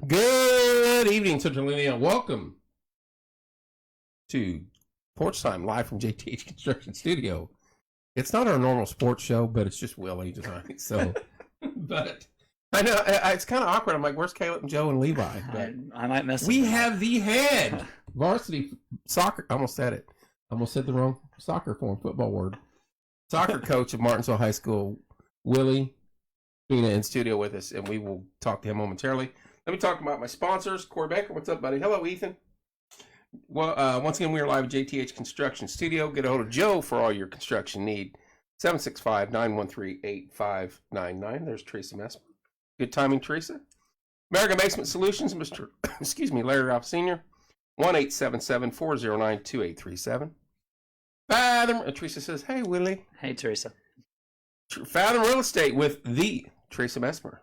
Good evening, Central Indiana. Welcome to Porch Time, live from JTH Construction Studio. It's not our normal sports show, but it's just Willie tonight. So, but I know it's kind of awkward. I'm like, where's Caleb and Joe and Levi? But I might miss. We have the head varsity soccer. I almost said it. I almost said the wrong soccer form football word. Soccer coach of Martinsville High School, Willy Spina, in studio with us, and we will talk to him momentarily. Let me talk about my sponsors. Corey Baker, what's up, buddy? Hello, Ethan. Well, once again, we are live at JTH Construction Studio. Get a hold of Joe for all your construction need. 765-913-8599. There's Teresa Messman. Good timing, Teresa. American Basement Solutions, Mr. Larry Ralph Sr. 1-877-409-2837. Fathom, Teresa says, hey, Willie. Hey, Teresa. Fathom Real Estate with the Teresa Messmer.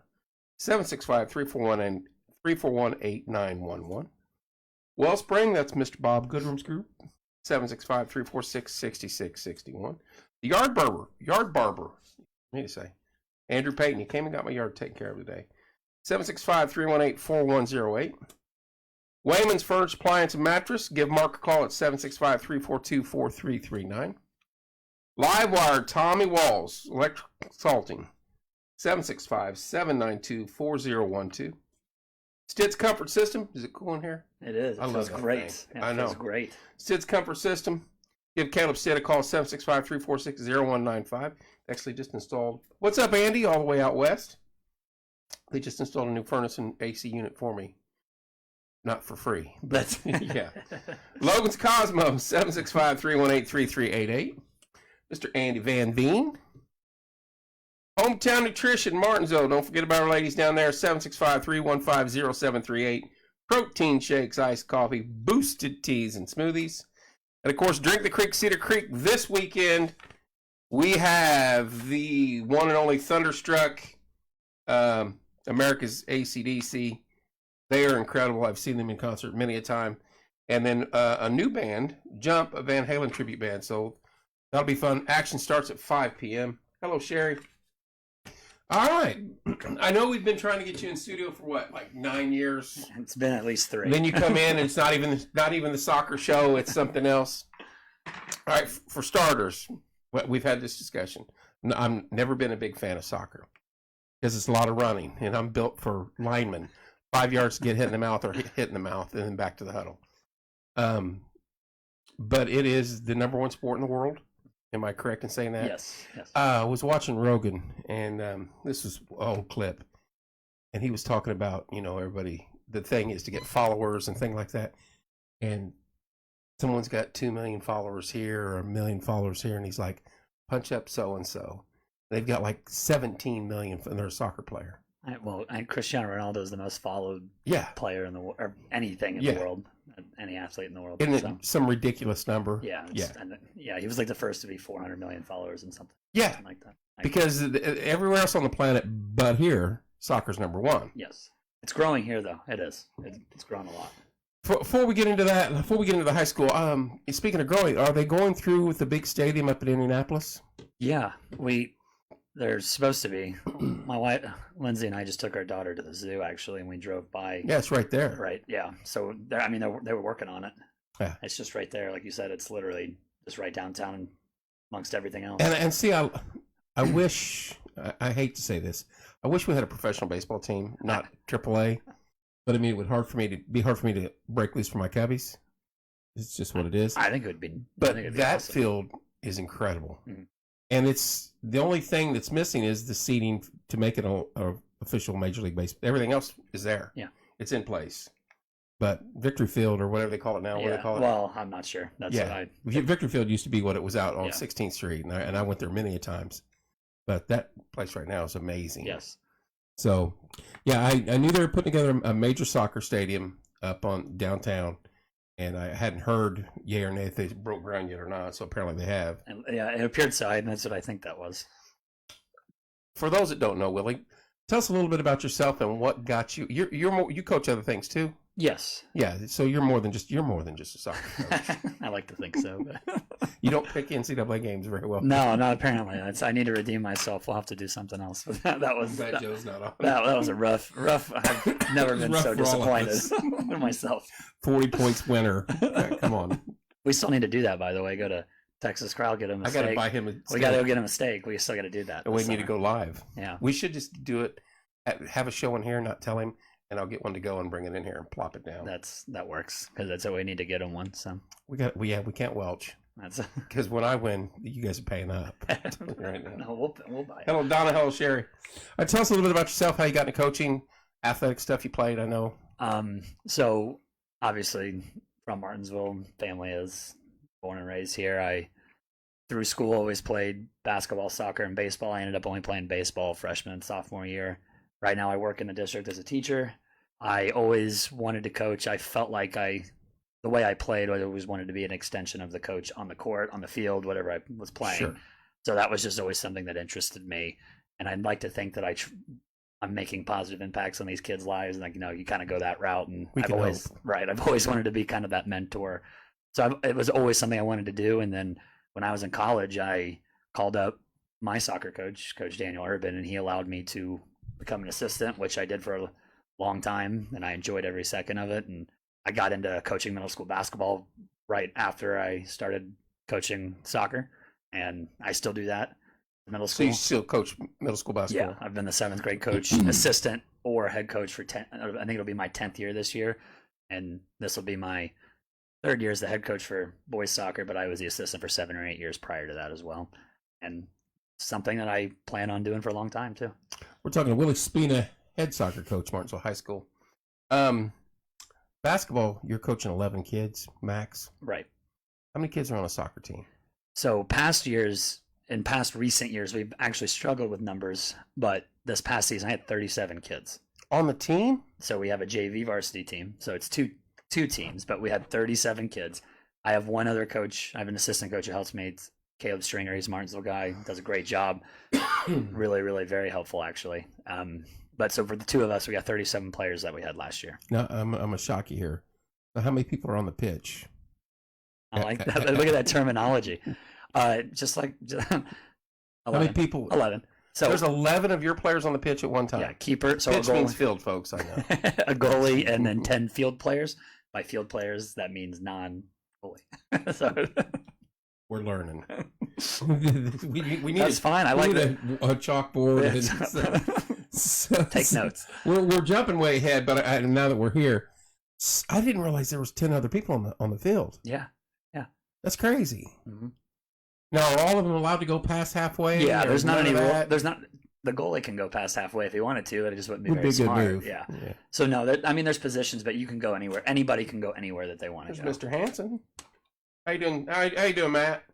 765-341-8911. Wellspring, that's Mr. Bob Goodrum's group. 765-346-6661. The Yard Barber. I need to say. Andrew Payton, you came and got my yard taken care of today. 765-318-4108. Wayman's Furniture, Appliance, and Mattress. Give Mark a call at 765-342-4339. Livewire, Tommy Walls, Electric Consulting. 765-792-4012. Stitz Comfort System. Is it cool in here? It is. I love it. Great. I know. It's great. Stitz Comfort System. Give Caleb Stitt a call, 765-346-0195. Actually just installed. What's up, Andy? All the way out west. They just installed a new furnace and AC unit for me. Not for free, but yeah. Logan's Cosmos, 765-318-3388. Mr. Andy Van Veen. Hometown Nutrition, Martinsville. Don't forget about our ladies down there, 765-315-0738. Protein shakes, iced coffee, boosted teas, and smoothies. And, of course, Drink the Creek, Cedar Creek. This weekend, we have the one and only Thunderstruck, America's AC/DC. They are incredible. I've seen them in concert many a time. And then a new band, Jump, a Van Halen tribute band. So that'll be fun. Action starts at 5 p.m. Hello, Sherry. All right. I know we've been trying to get you in studio for what, like 9 years? It's been at least 3. Then you come in and it's not even the soccer show. It's something else. All right. For starters, we've had this discussion. I've never been a big fan of soccer because it's a lot of running, and I'm built for linemen. 5 yards to get hit in the mouth or hit in the mouth, and then back to the huddle. But it is the number one sport in the world. Am I correct in saying that? Yes. I was watching Rogan, and this was an old clip, and he was talking about, everybody, the thing is to get followers and things like that. And someone's got 2 million followers here or 1 million followers here, and he's like, punch up so-and-so. They've got like 17 million, and they're a soccer player. And Cristiano Ronaldo is the most followed player in the world, or anything in the world, any athlete in the world. Isn't it some ridiculous number? Yeah. He was like the first to be 400 million followers and something like that. Because everywhere else on the planet but here, soccer's number one. Yes. It's growing here, though. It is. It's grown a lot. Before we get into the high school, speaking of growing, are they going through with the big stadium up in Indianapolis? Yeah, they're supposed to be. My wife, Lindsay, and I just took our daughter to the zoo, actually, and we drove by. Yeah, it's right there. Right, yeah. So, they were working on it. Yeah. It's just right there. Like you said, it's literally just right downtown amongst everything else. And see, I wish, I hate to say this, I wish we had a professional baseball team, not AAA, but it would be hard for me to break loose for my Cubbies. It's just what it is. I think it would be. But that awesome. Field is incredible. Mm-hmm. And it's the only thing that's missing is the seating to make it a official Major League Baseball. Everything else is there. Yeah, it's in place. But Victory Field, or whatever they call it now, what do they call it? Well, I'm not sure. Victory Field used to be what it was out on 16th Street, and I went there many a times. But that place right now is amazing. Yes. So, I knew they were putting together a major soccer stadium up on downtown. And I hadn't heard yay or nay if they broke ground yet or not, so apparently they have. And, it appeared so, and that's what I think that was. For those that don't know, Willie, tell us a little bit about yourself and what got you. You coach other things too. Yes. Yeah. So you're more than just a soccer coach. I like to think so. But You don't pick NCAA games very well. No, not apparently. I need to redeem myself. We'll have to do something else. that was Joe's not on. That was a rough. I've never been so disappointed in myself. 40 points winner. Come on. We still need to do that, by the way. Go to Texas Crowd, get him a steak. I got to buy him a steak. We got to go get him a steak. We still got to do that. And we need to go live. Yeah. We should just do it. Have a show in here, not tell him, and I'll get one to go and bring it in here and plop it down. That works because that's how we need to get him one. So we can't welch. That's because when I win, you guys are paying up. Right now. No, we'll buy it. Hello, Donna. Hello, Sherry. Tell us a little bit about yourself. How you got into coaching, athletic stuff you played. I know. So obviously from Martinsville, family is born and raised here. I through school always played basketball, soccer, and baseball. I ended up only playing baseball freshman and sophomore year. Right now I work in the district as a teacher. I always wanted to coach. I felt like the way I played, I always wanted to be an extension of the coach on the court, on the field, whatever I was playing. Sure. So that was just always something that interested me. And I'd like to think that I'm making positive impacts on these kids' lives. And you kind of go that route. And I've always wanted to be kind of that mentor. So it was always something I wanted to do. And then when I was in college, I called up my soccer coach, Coach Daniel Urban, and he allowed me to become an assistant, which I did for a long time, and I enjoyed every second of it. And I got into coaching middle school basketball right after I started coaching soccer, and I still do that. Middle school. So you still coach middle school basketball? Yeah, I've been the 7th grade coach, assistant, or head coach for 10. I think it'll be my 10th year this year, and this will be my 3rd year as the head coach for boys soccer. But I was the assistant for 7 or 8 years prior to that as well, and something that I plan on doing for a long time too. We're talking to Willy Spina, head soccer coach, Martinsville High School. Basketball, you're coaching 11 kids max, right? How many kids are on a soccer team? So in past recent years, we've actually struggled with numbers, but this past season I had 37 kids on the team. So we have a JV varsity team, so it's two teams, but we had 37 kids. I have one other coach. I have an assistant coach who helps me. It's Caleb Stringer. He's a Martinsville guy. Does a great job. Really, really very helpful, actually. But so for the two of us, we got 37 players that we had last year. Now, I'm going to shock you here. So how many people are on the pitch? I like that. Look at that terminology. Just 11. How many people? 11. So there's 11 of your players on the pitch at one time. Yeah, keeper. So pitch means field, folks. I know. A goalie and then 10 field players. By field players, that means non-goalie. So we're learning. we need. That's fine. I like a chalkboard. And take notes. We're jumping way ahead, but now that we're here, I didn't realize there was 10 other people on the field. Yeah. That's crazy. Mm-hmm. Now, are all of them allowed to go past halfway? Yeah, there's not any rule. There's not. The goalie can go past halfway if he wanted to. It just wouldn't be very smart. Move. Yeah. So no, there's positions, but you can go anywhere. Anybody can go anywhere that they want to go. Mr. Hansen. How you doing? How you doing, Matt?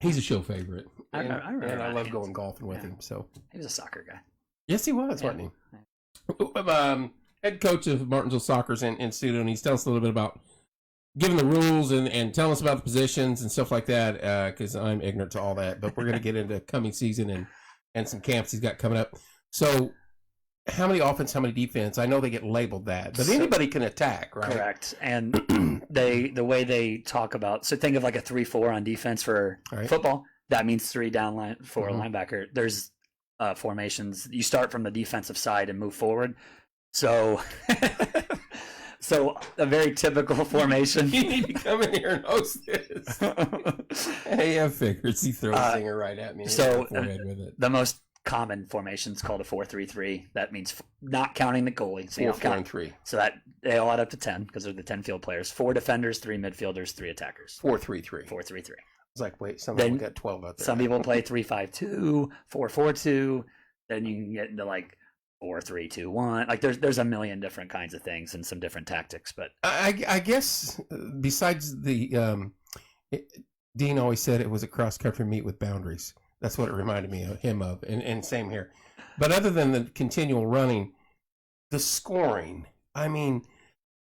He's a show favorite. I love going golfing with him. So he was a soccer guy. Yes, he was, wasn't he? Head coach of Martinsville Soccer's in studio, and he's telling us a little bit about giving the rules and telling us about the positions and stuff like that, because I'm ignorant to all that. But we're going to get into coming season and some camps he's got coming up. So how many offense, how many defense? I know they get labeled that, but anybody can attack, right? Correct. And the way they talk about, so think of like a 3-4 on defense for football. That means 3 down line, 4 linebacker. There's formations. You start from the defensive side and move forward. So a very typical formation. You need to come in here and host this. Hey, I figures he throws a singer right at me. So the most common formation is called a 4-3-3. That means not counting the goalie. So 4-4-3. So that they all add up to 10 because they're the 10 field players. 4 defenders, 3 midfielders, 3 attackers. 4-3-3. 4-3-3. It's like, wait, some people got 12 out there. Some people play 3-5-2, 4-4-2. Then you can get into like 4-3-2-1. Like there's a million different kinds of things and some different tactics. But I guess besides the Dean always said it was a cross country meet with boundaries. That's what it reminded me of him of, and same here. But other than the continual running, the scoring. I mean,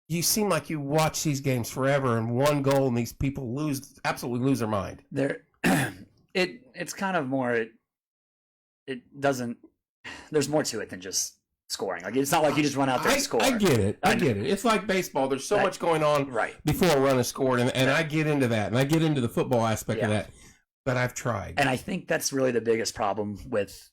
you seem like you watch these games forever, and one goal, and these people absolutely lose their mind. It's kind of more. It doesn't. There's more to it than just scoring. Like it's not like you just run out there and score. I get it. I get it. It's like baseball. There's so much going on before a run is scored, and I get into that, and I get into the football aspect of that. But I've tried, and I think that's really the biggest problem with,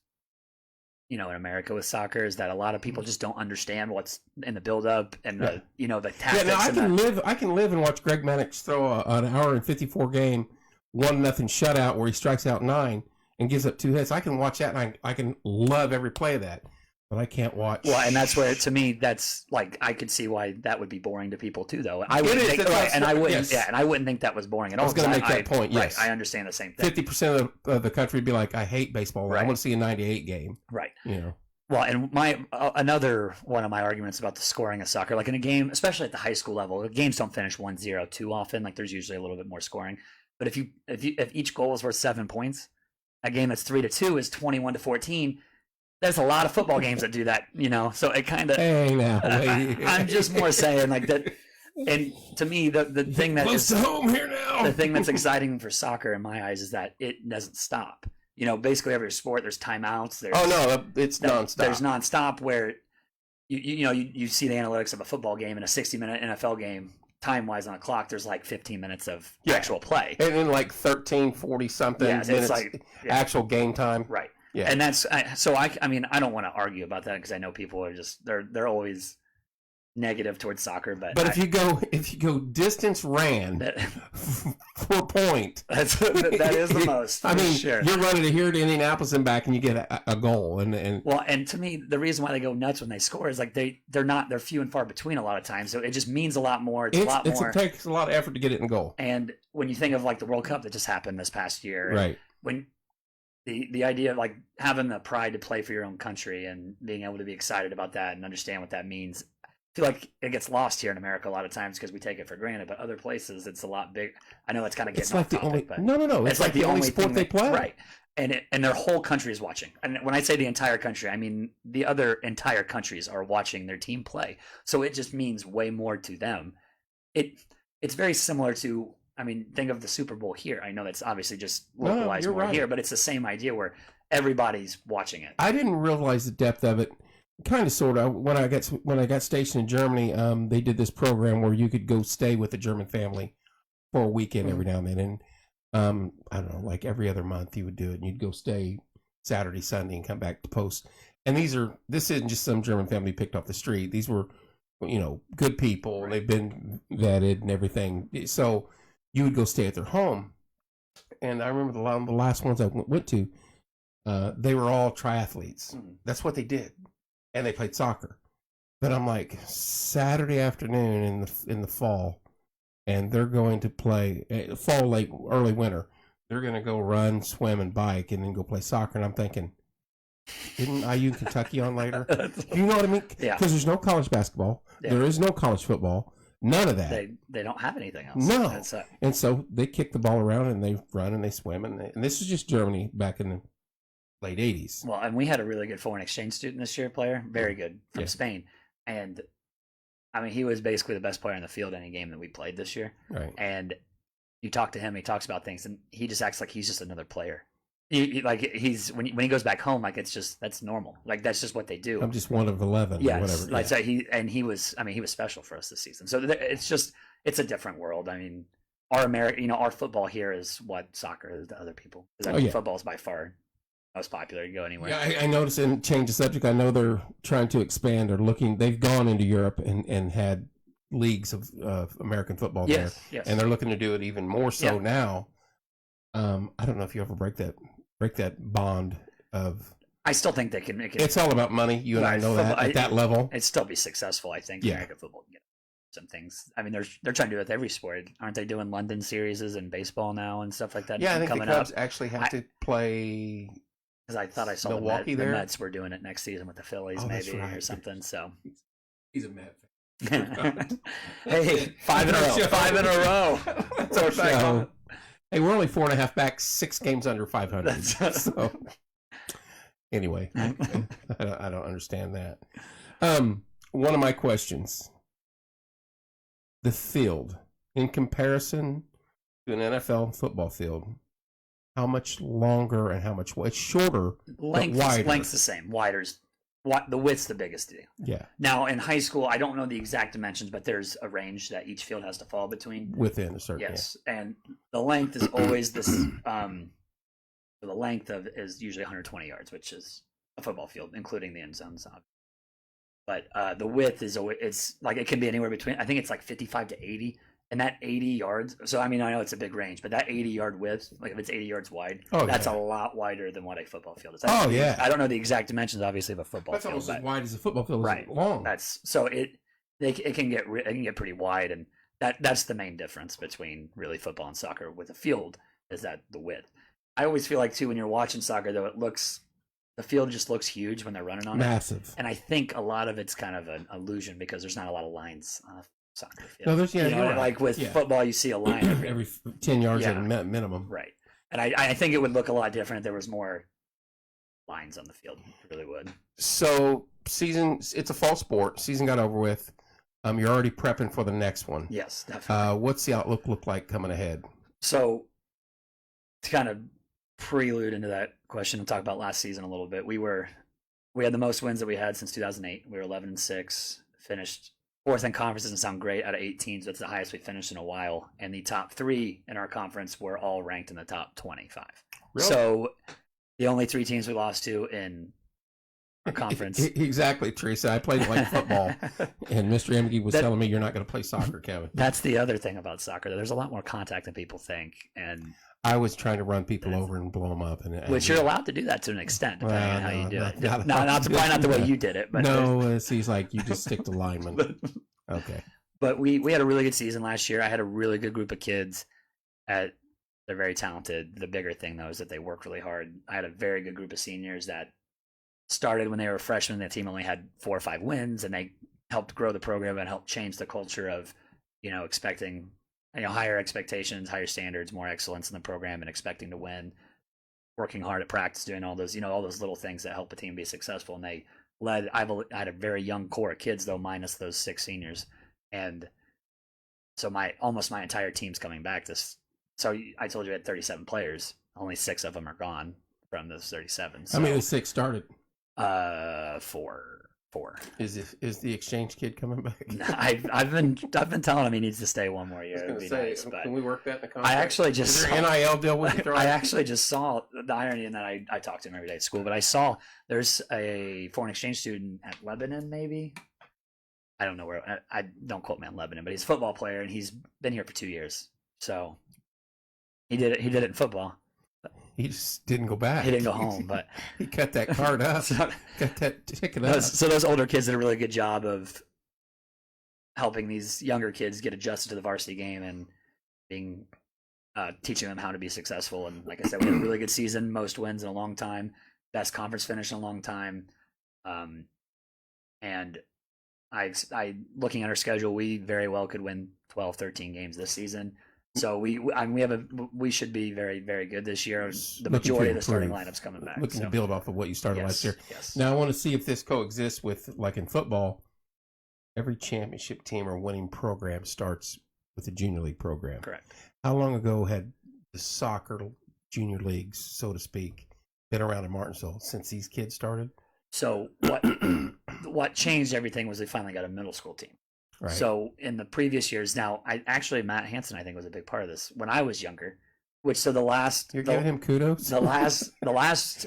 in America with soccer is that a lot of people just don't understand what's in the build-up and the the tactics. Yeah, no, I can live and watch Greg Mannix throw an hour and 54 game 1-0 shutout where he strikes out 9 and gives up 2 hits. I can watch that, and I can love every play of that. But I can't watch. Well, and that's where, to me, that's like I could see why that would be boring to people too, though. I wouldn't think, and I wouldn't, and I wouldn't think that was boring at all. I was going to make that point. Yes, I understand the same thing. 50% of the country would be like, "I hate baseball. I want to see a 98 game." Right. Well, and another one of my arguments about the scoring of soccer, like in a game, especially at the high school level, games don't finish 1-0 too often. Like there's usually a little bit more scoring. But if each goal is worth 7 points, a game that's 3-2 is 21-14. There's a lot of football games that do that, So it kind of. Hey, now, I'm just more saying like that. And to me, the thing that close to home here now. The thing that's exciting for soccer in my eyes is that it doesn't stop. Basically every sport there's timeouts. It's nonstop. There's nonstop where you see the analytics of a football game and a 60-minute NFL game. Time-wise on the clock, there's like 15 minutes of actual play. And then like 13-40-something minutes it's like, actual game time. Right. Yeah. And that's so I I don't want to argue about that because I know people are just they're always negative towards soccer, but if you go distance ran for point, that is the most. I mean, sure. You're running here to Indianapolis and back, and you get a goal. And to me, the reason why they go nuts when they score is like they're few and far between a lot of times. So it just means a lot more. It takes a lot of effort to get it in goal. And when you think of like the World Cup that just happened this past year, right? When the idea of like having the pride to play for your own country and being able to be excited about that and understand what that means. I feel like it gets lost here in America a lot of times because we take it for granted, but other places it's a lot big. I know it's kind of getting off topic, but no. It's like the only sport they play, right? And their whole country is watching. And when I say the entire country, I mean the other entire countries are watching their team play. So it just means way more to them. It's very similar to. I mean, think of the Super Bowl here. I know that's obviously just localized more here, but it's the same idea where everybody's watching it. I didn't realize the depth of it. Kind of, sort of. When I got stationed in Germany, they did this program where you could go stay with a German family for a weekend every now and then. And I don't know, like every other month you would do it, and you'd go stay Saturday, Sunday, and come back to post. And this isn't just some German family picked off the street. These were, good people. Right. They've been vetted and everything. So you would go stay at their home. And I remember the last ones I went to, they were all triathletes. That's what they did. And they played soccer. But I'm like, Saturday afternoon in the fall, and they're going to play fall, late, early winter. They're going to go run, swim, and bike, and then go play soccer. And I'm thinking, isn't IU Kentucky on later? You know what I mean? Yeah. Because there's no college basketball. Yeah. There is no college football. None of that. They don't have anything else. No. And so they kick the ball around, and they run, and they swim. And this is just Germany back in the late 80s. Well, and we had a really good foreign exchange student this year, player, very good, from Spain. And, I mean, he was basically the best player in the field any game that we played this year. Right. And you talk to him, he talks about things, and he just acts like he's just another player. When he goes back home, like that's normal. Like that's just what they do. I'm just one of 11 or whatever. Like so he was special for us this season. So it's a different world. I mean, our football here is what soccer is to other people. Football is by far most popular. You go anywhere. Yeah, I noticed, and change the subject. I know they're trying to expand or looking. They've gone into Europe and had leagues of American football there. Yes. And they're looking to do it even more so now. I don't know if you ever break that bond of. I still think they can make it. It's all about money. You and I know that at that level. It'd still be successful, I think. American football can get some things. I mean, they're trying to do it with every sport. Aren't they doing London series in baseball now and stuff like that? Yeah, I think the Cubs actually have to play. Because I thought I saw Milwaukee the Mets were doing it next season with the Phillies, or something. So he's a Met fan. Hey, 5 in a row. 5 in a row. That's our show. Hey, we're only 4.5 back, 6 games under 500. So, anyway, I don't understand that. One of my questions: the field, in comparison to an NFL football field, how much longer and how much it's shorter, length, but wider. Length's the same. Wider's the width's the biggest deal. Yeah. Now in high school, I don't know the exact dimensions, but there's a range that each field has to fall between. Within a certain. Yes, and the length is always this. The length of is usually 120 yards, which is a football field, including the end zones. But the width is always, it's like it can be anywhere between. I think it's like 55 to 80, and that 80 yards. So I mean, I know it's a big range, but that 80-yard width, like if it's 80 yards wide, that's a lot wider than what a football field is. I don't know the exact dimensions, obviously, of a football field. That's almost as wide as a football field. Right, long. That's so it can get pretty wide, and that's the main difference between really football and soccer with a field is that the width. I always feel like too when you're watching soccer though, the field just looks huge when they're running on it. Massive. And I think a lot of it's kind of an illusion because there's not a lot of lines on a soccer field. No, there's like with football, you see a line every 10 yards at a minimum. Right. And I think it would look a lot different if there was more lines on the field. It really would. So it's a fall sport. Season got over with. You're already prepping for the next one. Yes, definitely. What's the outlook look like coming ahead? So to kind of prelude into that question and talk about last season a little bit, we had the most wins that we had since 2008. We were 11-6, finished fourth in conference. Doesn't sound great out of 8 teams. That's the highest we finished in a while. And the top 3 in our conference were all ranked in the top 25. Really? So the only 3 teams we lost to in our conference. Exactly, Teresa. I played like football, and Mr. Emge was telling me you're not going to play soccer, Kevin. That's the other thing about soccer. There's a lot more contact than people think, and I was trying to run people over and blow them up, which you're allowed to do that to an extent, depending on how you do it. Probably not the way you did it, but no, he's like you just stick to linemen. Okay, but we had a really good season last year. I had a really good group of kids. They're very talented. The bigger thing though is that they work really hard. I had a very good group of seniors that started when they were freshmen. The team only had 4 or 5 wins, and they helped grow the program and helped change the culture of, expecting, higher expectations, higher standards, more excellence in the program, and expecting to win, working hard at practice, doing all those, all those little things that help a team be successful. And they led. I had a very young core of kids though, minus those 6 seniors, and so almost my entire team's coming back. So I told you I had 37 players. Only 6 of them are gone from those 37. So, how many of the 6 started? 4. Is the exchange kid coming back? I've been telling him he needs to stay one more year. It'd be nice, but can we work that in the contract? I actually just is there NIL deal with it? I actually just saw the irony in that I talk to him every day at school, but I saw there's a foreign exchange student at Lebanon, maybe. I don't know where. I don't quote me on Lebanon, but he's a football player and he's been here for 2 years. So he did it. He did it in football. He just didn't go back. He didn't go home, but he cut that card up. Cut that ticket up. So those older kids did a really good job of helping these younger kids get adjusted to the varsity game and being teaching them how to be successful. And like I said, we had a really good season, most wins in a long time, best conference finish in a long time. And I looking at our schedule, we very well could win 12, 13 games this season. So we should be very, very good this year. The majority of the starting lineup's coming back. Looking to build off of what you started last year. Yes. Now I want to see if this coexists with, like in football, every championship team or winning program starts with the junior league program. Correct. How long ago had the soccer junior leagues, so to speak, been around in Martinsville since these kids started? So what changed everything was they finally got a middle school team. Right. So in the previous years, Matt Hansen, I think, was a big part of this when I was younger. You're giving him kudos. The last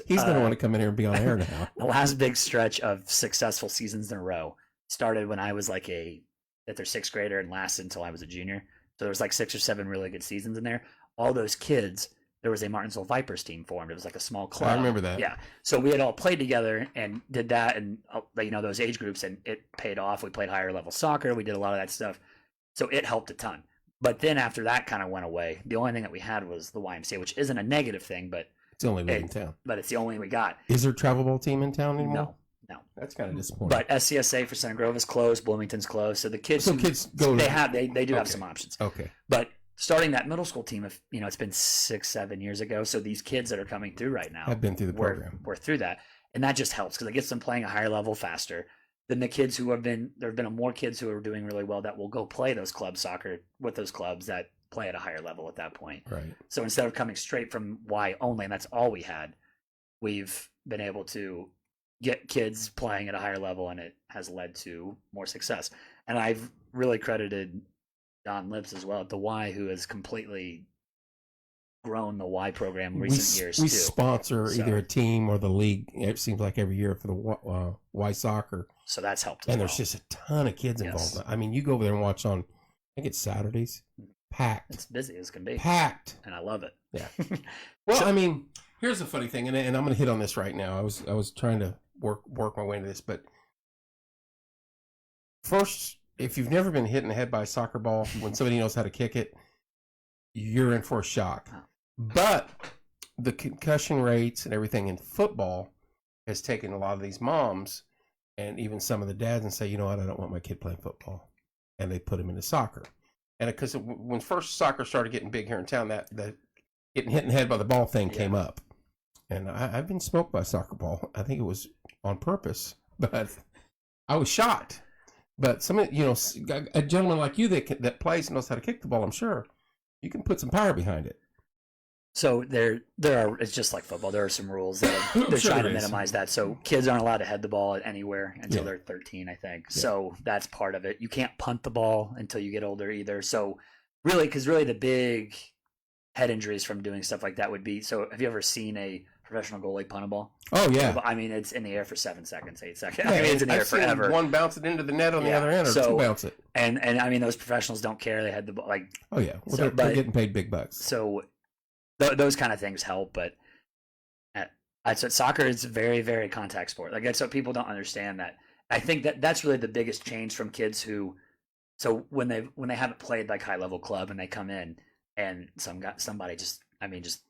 he's gonna want to come in here and be on air now. The last big stretch of successful seasons in a row started when I was like their 6th grader and lasted until I was a junior. So there was like 6 or 7 really good seasons in there. All those kids. There was a Martinsville Vipers team formed. It was like a small club. I remember that. Yeah. So we had all played together and did that and, those age groups, and it paid off. We played higher level soccer. We did a lot of that stuff. So it helped a ton. But then after that kind of went away, the only thing that we had was the YMCA, which isn't a negative thing, but it's the only league in town. But it's the only we got. Is there a travel ball team in town anymore? No. That's kind of disappointing. But SCSA for Center Grove is closed. Bloomington's closed. So the kids, they do have some options. Okay. But starting that middle school team, it's been 6-7 years ago. So these kids that are coming through right now have been through the program. We're through that. And that just helps because it gets them playing a higher level faster than the kids who there have been more kids who are doing really well that will go play those club soccer with those clubs that play at a higher level at that point. Right. So instead of coming straight from Y only, and that's all we had, we've been able to get kids playing at a higher level, and it has led to more success. And I've really credited Don Lips as well at the Y, who has completely grown the Y program recent years we too. sponsor either a team or the league. It seems like every year for the Y soccer. So that's helped. And there's just a ton of kids involved. Yes. I mean, you go over there and watch on, I think it's Saturdays, packed. It's busy as can be. Packed. And I love it. Yeah. Well, I mean, here's the funny thing, and I'm going to hit on this right now. I was trying to work my way into this, but first, if you've never been hit in the head by a soccer ball, when somebody knows how to kick it, you're in for a shock. But the concussion rates and everything in football has taken a lot of these moms and even some of the dads and say, you know what, I don't want my kid playing football. And they put him into soccer. And because when first soccer started getting big here in town, that getting hit in the head by the ball thing came up. And I've been smoked by a soccer ball. I think it was on purpose, but I was shocked. But some, a gentleman like you that plays and knows how to kick the ball, I'm sure you can put some power behind it. So there are. It's just like football. There are some rules that they're trying to minimize that. So kids aren't allowed to head the ball anywhere until they're 13, I think. Yeah. So that's part of it. You can't punt the ball until you get older either. So really, because the big head injuries from doing stuff like that would be. So have you ever seen a professional goalie punt a ball? Oh yeah. I mean, it's in the air for 7 seconds, 8 seconds. Yeah, I mean, it's in the air forever. Seen one bounce it into the net on the other end, or two bounce it. And I mean, those professionals don't care. They had the ball like. Oh yeah. Well, they're getting paid big bucks. So. Those kind of things help, but soccer is very, very contact sport. Like that's what people don't understand. That I think that's really the biggest change from kids who, so when they haven't played like high level club and they come in and somebody just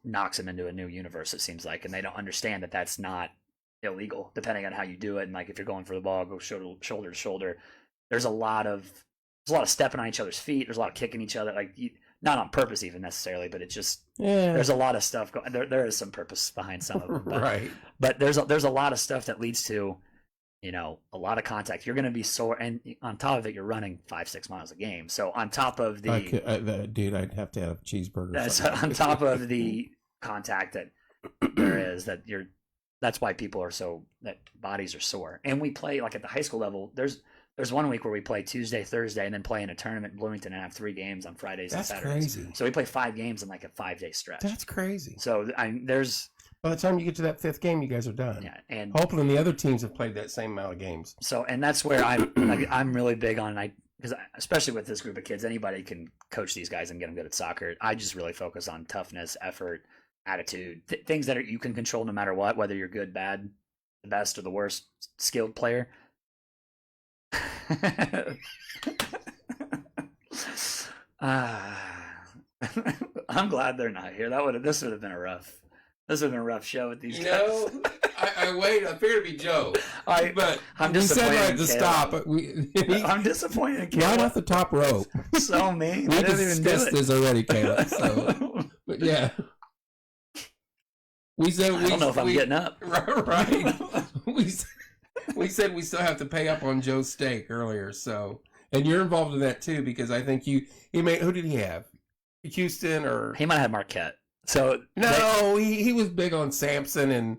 knocks them into a new universe. It seems like, and they don't understand that that's not illegal depending on how you do it. And like if you're going for the ball, go shoulder to shoulder. There's a lot of stepping on each other's feet. There's a lot of kicking each other. Like not on purpose even necessarily, but it just there's a lot of stuff going. There is some purpose behind some of them, but, right? But there's a lot of stuff that leads to a lot of contact. You're going to be sore, and on top of it, you're running 5-6 miles a game. So on top of the dude, I'd have to have a cheeseburger. On top of the contact that there is, that's why people are that bodies are sore. And we play like at the high school level. There's 1 week where we play Tuesday, Thursday, and then play in a tournament in Bloomington and have 3 games on Fridays and Saturdays. That's crazy. So we play 5 games in like a 5-day stretch. That's crazy. So there's. By the time you get to that 5th game, you guys are done. Yeah, and hopefully the other teams have played that same amount of games. So, and that's where I'm really big on because especially with this group of kids, anybody can coach these guys and get them good at soccer. I just really focus on toughness, effort, attitude, things that you can control no matter what, whether you're good, bad, the best or the worst skilled player. I'm glad they're not here. This would have been a rough show with these guys. I figured it'd be Joe. But I'm disappointed. We said to stop. I'm disappointed in right off the top rope. So mean. We discussed this already, Caleb. So, but yeah. We said I don't know if I'm getting up. Right. We said we still have to pay up on Joe's steak earlier, so and you're involved in that too because I think who did he have? Houston or he might have had Marquette. So he was big on Samson and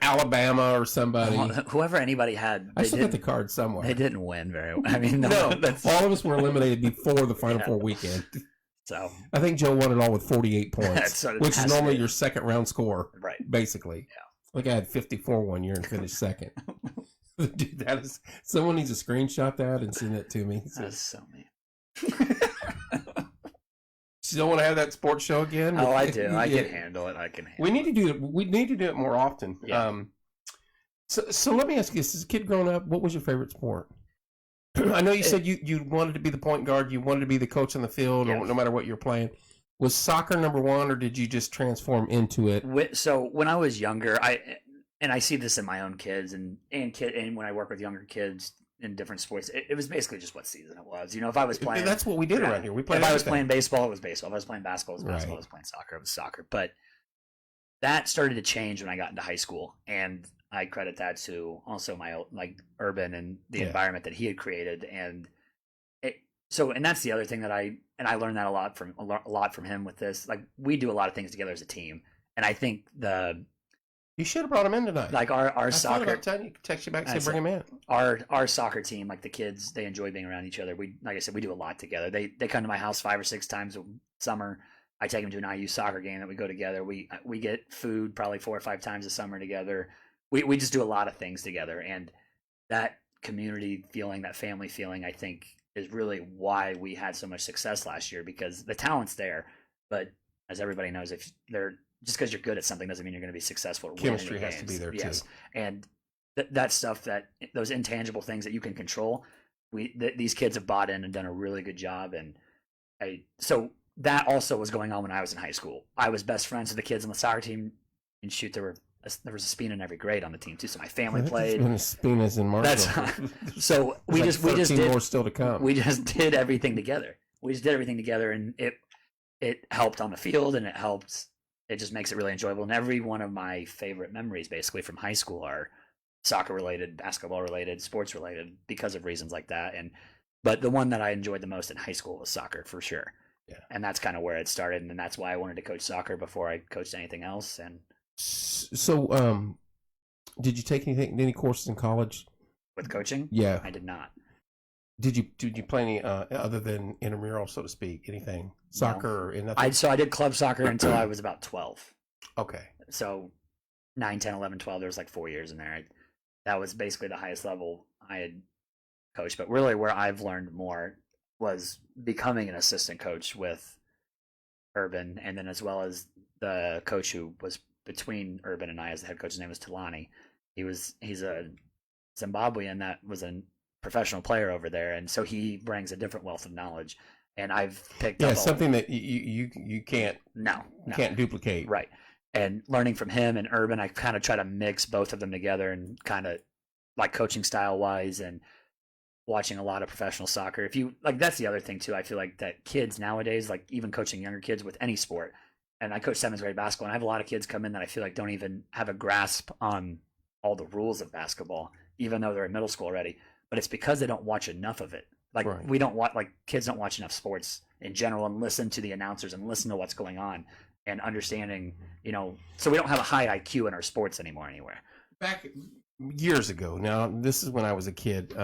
Alabama or somebody. Whoever anybody had, I still got the card somewhere. They didn't win very well. I mean, all of us were eliminated before the Final Four weekend. So I think Joe won it all with 48 points, which is normally your second round score, right? Basically, yeah. Like I had 54 one year and finished second. Dude, someone needs to screenshot that and send it to me. That's so mean. You don't want to have that sports show again? Oh, I do. I can handle it. We need to do it. We need to do it more often. Yeah. So let me ask you this: as a kid growing up, what was your favorite sport? I know you said you wanted to be the point guard. You wanted to be the coach on the field, or no matter what you're playing. Was soccer number one, or did you just transform into it? So when I was younger, I see this in my own kids and when I work with younger kids in different sports, it was basically just what season it was. If I was playing, that's what we did around here. We played. If I was playing baseball, it was baseball. If I was playing basketball, it was basketball. If I was playing soccer, it was soccer. But that started to change when I got into high school, and I credit that to also my Urban and the environment that he had created, and that's the other thing that I learned that a lot from him with this. Like we do a lot of things together as a team, and I think the You should have brought him in tonight. Like our I thought soccer, about telling you, text you back and say bring him in. our soccer team, like the kids, they enjoy being around each other. Like I said, we do a lot together. They come to my house 5 or 6 times a summer. I take them to an IU soccer game that we go together. We get food probably 4 or 5 times a summer together. We just do a lot of things together, and that community feeling, that family feeling, I think is really why we had so much success last year, because the talent's there, but as everybody knows, if they're just because you're good at something doesn't mean you're going to be successful. Chemistry has to be there too. And that stuff, those intangible things that you can control, these kids have bought in and done a really good job. And so that also was going on when I was in high school. I was best friends with the kids on the soccer team, and shoot, there was a Spina in every grade on the team too. So my family played. Spinas in Martinsville. So we just did more still to come. We just did everything together. And it helped on the field, and it just makes it really enjoyable. And every one of my favorite memories basically from high school are soccer related, basketball related, sports related, because of reasons like that. But the one that I enjoyed the most in high school was soccer, for sure. Yeah. And that's kind of where it started, and that's why I wanted to coach soccer before I coached anything else. And so did you take any courses in college with coaching? Yeah. I did not. Did you play any other than intramural, so to speak? Anything soccer or nothing? I did club soccer until I was about 12. Okay. So 9, 10, 11, 12. There was like 4 years in there. That was basically the highest level I had coached. But really, where I've learned more was becoming an assistant coach with Urban, and then as well as the coach who was between Urban and I as the head coach. His name was Talani. He's a Zimbabwean that was a professional player over there, and so he brings a different wealth of knowledge, and I've picked up something that you can't can't duplicate, right? And learning from him and Urban, I kind of try to mix both of them together, and kind of like coaching style wise, and watching a lot of professional soccer. If you like, that's the other thing too. I feel like that kids nowadays, like even coaching younger kids with any sport, and I coach 7th grade basketball, and I have a lot of kids come in that I feel like don't even have a grasp on all the rules of basketball, even though they're in middle school already. But it's because they don't watch enough of it. Like we don't watch, like kids don't watch enough sports in general, and listen to the announcers and listen to what's going on and understanding, so we don't have a high IQ in our sports anymore anywhere. Back years ago, now this is when I was a kid,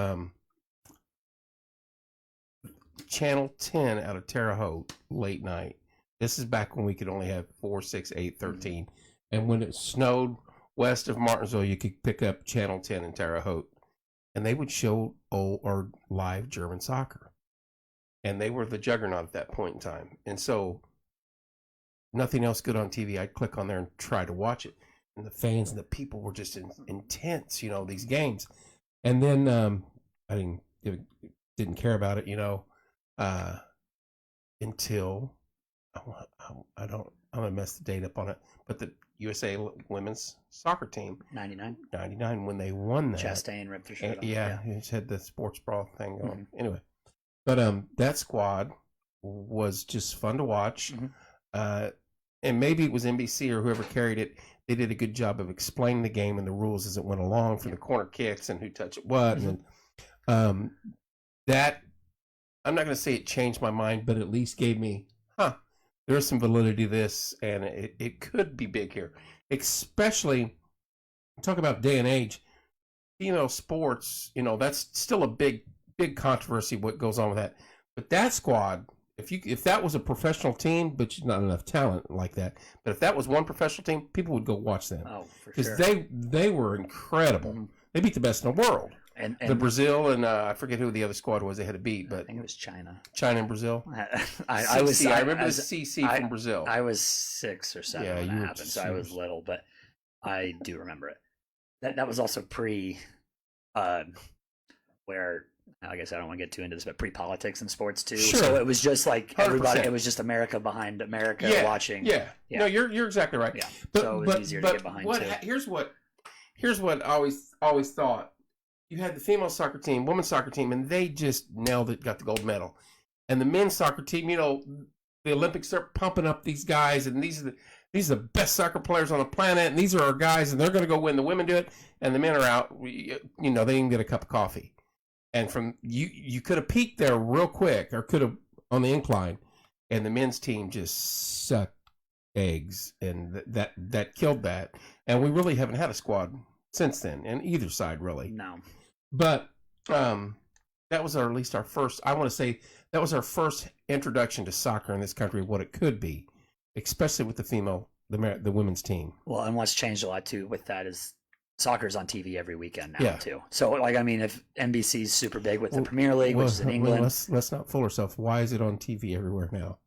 Channel 10 out of Terre Haute, late night. This is back when we could only have 4, 6, 8, 13. And when it snowed west of Martinsville, you could pick up Channel 10 in Terre Haute. And they would show live German soccer. And they were the juggernaut at that point in time. And so nothing else good on TV. I'd click on there and try to watch it. And the fans and the people were just intense, these games. And then I didn't care about it, until I'm going to mess the date up on it. But the USA women's soccer team, 99, when they won that, Chastain ripped her shirt off. Yeah, he just had the sports bra thing going. Mm-hmm. Anyway, but that squad was just fun to watch. Mm-hmm. And maybe it was NBC or whoever carried it. They did a good job of explaining the game and the rules as it went along, from the corner kicks and who touched what. Mm-hmm. And that, I'm not going to say it changed my mind, but at least gave me, there's some validity to this, and it could be big here. Especially, talk about day and age, female sports, that's still a big controversy what goes on with that. But that squad, if that was a professional team, but not enough talent like that, but if that was one professional team, people would go watch them. Oh, for sure. Because they were incredible. Mm-hmm. They beat the best in the world. And the Brazil and I forget who the other squad was they had to beat, but I think it was China and Brazil. I remember the CC from Brazil. I was 6 or 7 when that happened, so I was little, but I do remember it. That was also pre, where I guess I don't want to get too into this, but pre-politics in sports too. Sure. So it was just like everybody. 100%. It was just America behind America watching. Yeah. No, you're exactly right. Yeah. So it was easier to get behind too. Here's what I always thought. You had the female soccer team, women's soccer team, and they just nailed it, got the gold medal. And the men's soccer team, the Olympics are pumping up these guys, and these are the best soccer players on the planet, and these are our guys, and they're going to go win. The women do it, and the men are out. They didn't get a cup of coffee. And from you could have peaked there real quick, or could have on the incline, and the men's team just sucked eggs, and that killed that. And we really haven't had a squad since then, and either side really. No. But that was at least our first. I want to say that was our first introduction to soccer in this country, what it could be, especially with the women's team. Well, and what's changed a lot too with that is soccer's on TV every weekend now too. So, like, I mean, if NBC's super big with the Premier League, which is in England, let's not fool ourselves. Why is it on TV everywhere now?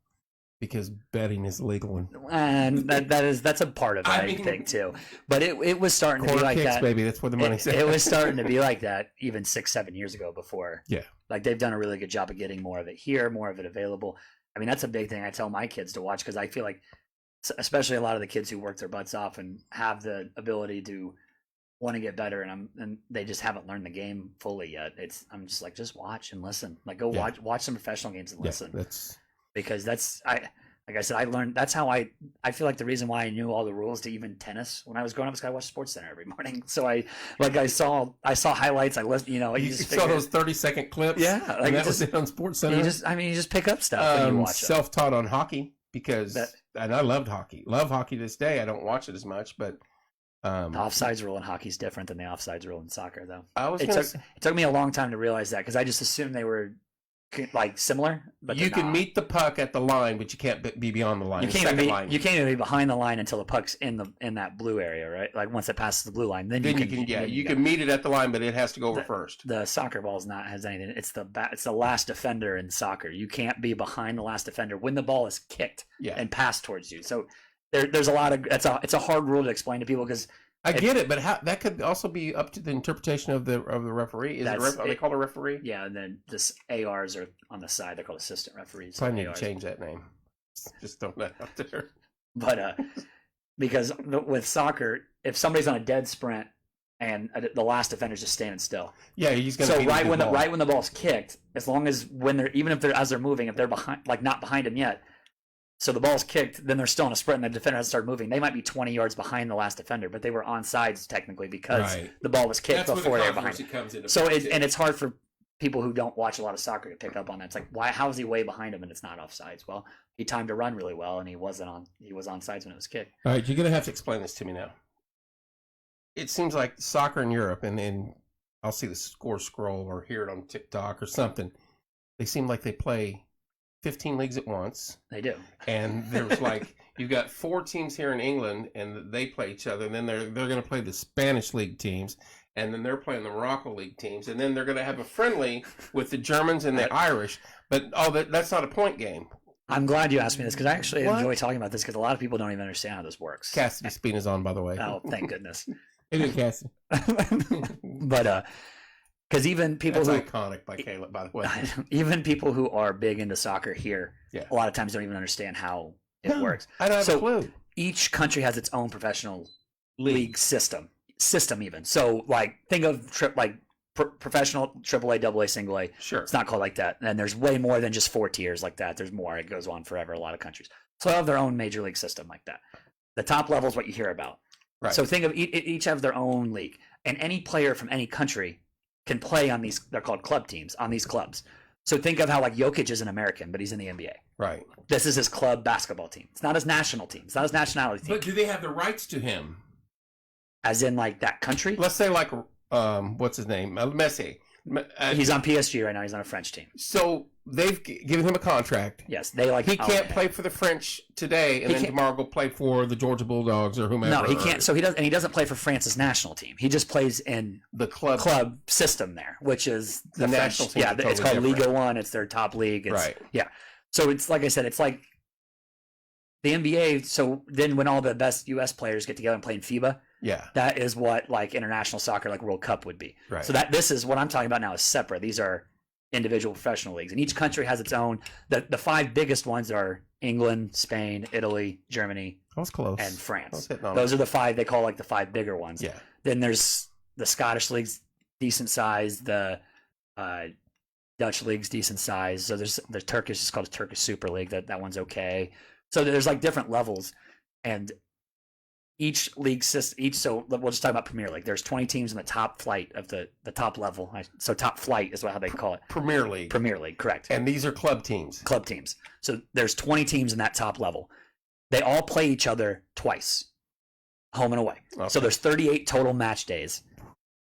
Because betting is legal, and that's a part of it, I think too. But it was starting to be like that, baby. That's where the money's at. It was starting to be like that even 6-7 years ago. Before, yeah, like they've done a really good job of getting more of it here, more of it available. I mean, that's a big thing I tell my kids to watch, because I feel like, especially a lot of the kids who work their butts off and have the ability to want to get better, and they just haven't learned the game fully yet. I'm just like, just watch and listen. Like, go watch some professional games and listen. Because like I said, I learned. That's how I feel like the reason why I knew all the rules to even tennis when I was growing up is because I watched SportsCenter every morning. So I saw highlights. I listened. You saw those 30-second clips. Yeah, like that was it on SportsCenter. You just pick up stuff when you watch it. Self-taught on hockey and I loved hockey. Love hockey to this day. I don't watch it as much, but the offsides rule in hockey is different than the offsides rule in soccer, though. It took me a long time to realize that, because I just assumed they were like similar, but you can meet the puck at the line, but you can't be beyond the line. You can't even be behind the line until the puck's in that blue area, right? Like once it passes the blue line, then you can meet it at the line, but it has to go over first. The soccer ball has anything. It's the last defender in soccer. You can't be behind the last defender when the ball is kicked and passed towards you. So there's a lot of it's a hard rule to explain to people, because I get it, but that could also be up to the interpretation of the referee. Are they called a referee? Yeah, and then this ARs are on the side. They're called assistant referees. I need to change that name. Just throw that out there. But because with soccer, if somebody's on a dead sprint and the last defender's just standing still, he's going to. So right when the ball's kicked, as long as as they're moving, if they're behind, like not behind him yet. So the ball's kicked, then they're still in a sprint, and the defender has to start moving. They might be 20 yards behind the last defender, but they were onside technically because the ball was kicked before they were behind. And it's hard for people who don't watch a lot of soccer to pick up on that. It's like, how is he way behind him and it's not offsides? Well, he timed to run really well, and he was onside when it was kicked. All right, you're going to have to explain this to me now. It seems like soccer in Europe, and I'll see the score scroll or hear it on TikTok or something. They seem like they play 15 leagues at once. They do. And there's like, you've got 4 teams here in England, and they play each other, and then they're going to play the Spanish league teams, and then they're playing the Morocco league teams, and then they're going to have a friendly with the Germans and the Irish. But that's not a point game. I'm glad you asked me this, because I actually enjoy talking about this, because a lot of people don't even understand how this works. Cassidy Spina's on, by the way. Oh, thank goodness. It is Cassidy. But because even people That's iconic by Caleb, by the way. Even people who are big into soccer here, a lot of times don't even understand how it works. I don't have a clue. Each country has its own professional league system even. So, like, think of professional AAA, AA, single A. Sure. It's not called like that. And there's way more than just 4 tiers like that. There's more. It goes on forever. A lot of countries. So they have their own major league system like that. The top level is what you hear about. Right. So think of each have their own league, and any player from any country can play on these. They're called club teams on these clubs. So think of how like Jokic is an American, but he's in the NBA. Right. This is his club basketball team. It's not his national team. It's not his nationality team. But do they have the rights to him? As in like that country? Let's say like what's his name? Messi. He's on PSG right now. He's on a French team. So they've given him a contract. Yes, they like. He can't play for the French today, and then tomorrow go play for the Georgia Bulldogs or whomever. No, he can't. So he doesn't, and he doesn't play for France's national team. He just plays in the club system there, which is the national team. Yeah, it's called Liga 1. It's their top league. Right. Yeah. So it's like I said, it's like the NBA. So then, when all the best U.S. players get together and play in FIBA. Yeah, that is what like international soccer, like World Cup, would be. Right. So this is what I'm talking about now is separate. These are individual professional leagues, and each country has its own. The 5 biggest ones are England, Spain, Italy, Germany, that was close, and France. Those are the 5 they call like the 5 bigger ones. Yeah. Then there's the Scottish leagues, decent size. The Dutch leagues, decent size. So there's the Turkish. It's called the Turkish Super League. That one's okay. So there's like different levels, and each league system, so we'll just talk about Premier League. There's 20 teams in the top flight of the top level. So top flight is how they call it. Premier League. Premier League, correct. And these are club teams. Club teams. So there's 20 teams in that top level. They all play each other twice, home and away. Okay. So there's 38 total match days.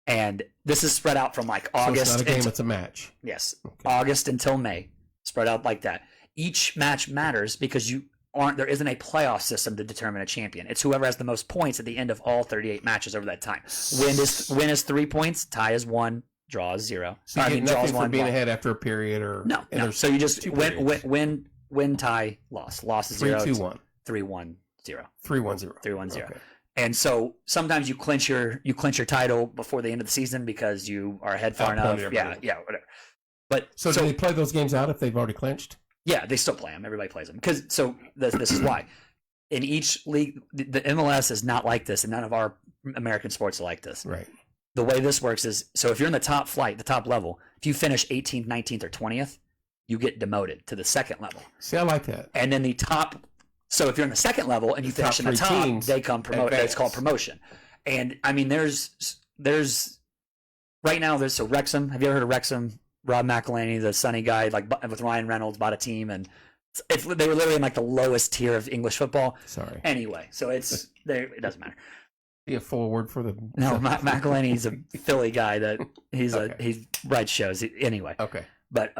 And this is spread out from like August. So it's not a game, it's a match. Yes. Okay. August until May. Spread out like that. Each match matters because there isn't a playoff system to determine a champion. It's whoever has the most points at the end of all 38 matches over that time. Win is 3 points, tie is 1, draw is 0. So you get nothing for being ahead after a period or no. So you just win, tie, loss. Loss is 0. 3-2-1. 3-1-0. 3-1-0. 3-1-0. Okay. And so sometimes you clinch your title before the end of the season because you are ahead far enough. Yeah, whatever. But so do they play those games out if they've already clinched? Yeah, they still play them. Everybody plays them because this is why in each league the MLS is not like this, and none of our American sports are like this. Right. The way this works is so if you're in the top flight, the top level, if you finish 18th, 19th, or 20th, you get demoted to the second level. See, I like that. And then the top. So if you're in the second level and you finish in the top, they come promote. It's called promotion. And I mean, there's right now. So Wrexham. Have you ever heard of Wrexham? Rob McElhenney, the Sunny guy, like with Ryan Reynolds, bought a team, and they were literally in like the lowest tier of English football. Sorry. Anyway, so it doesn't matter. Be a forward for the McElhenney's a Philly guy that he writes shows anyway. Okay. But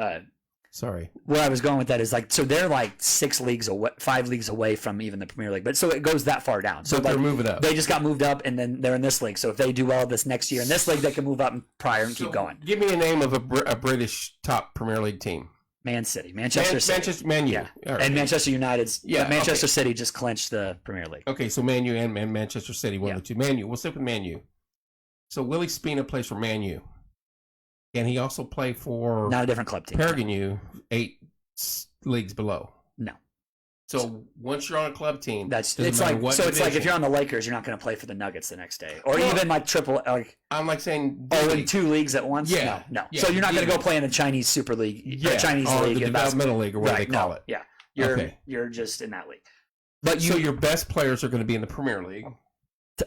sorry. Where I was going with that is like so they're like 5 leagues away from even the Premier League, but so it goes that far down. So but they're moving up. They just got moved up, and then they're in this league. So if they do well this next year in this league, they can move up prior and keep going. Give me a name of a British top Premier League team. Man City, Manchester City, Man U, yeah, right. And Manchester United's. Yeah, Manchester City just clinched the Premier League. Okay, so Man U and Manchester City, one of the two. Man U. We'll stick with Man U. So Willy Spina plays for Man U. Can he also play for not a different club team? Paragon 8 leagues below. No. So once you're on a club team, it's like if you're on the Lakers, you're not going to play for the Nuggets the next day, or even like triple. I'm like saying, in 2 leagues at once. Yeah, no. Yeah, so you're not going to go play in the Chinese Super League, Chinese League, the developmental league, or what they call it. Yeah, you're just in that league. But so your best players are going to be in the Premier League,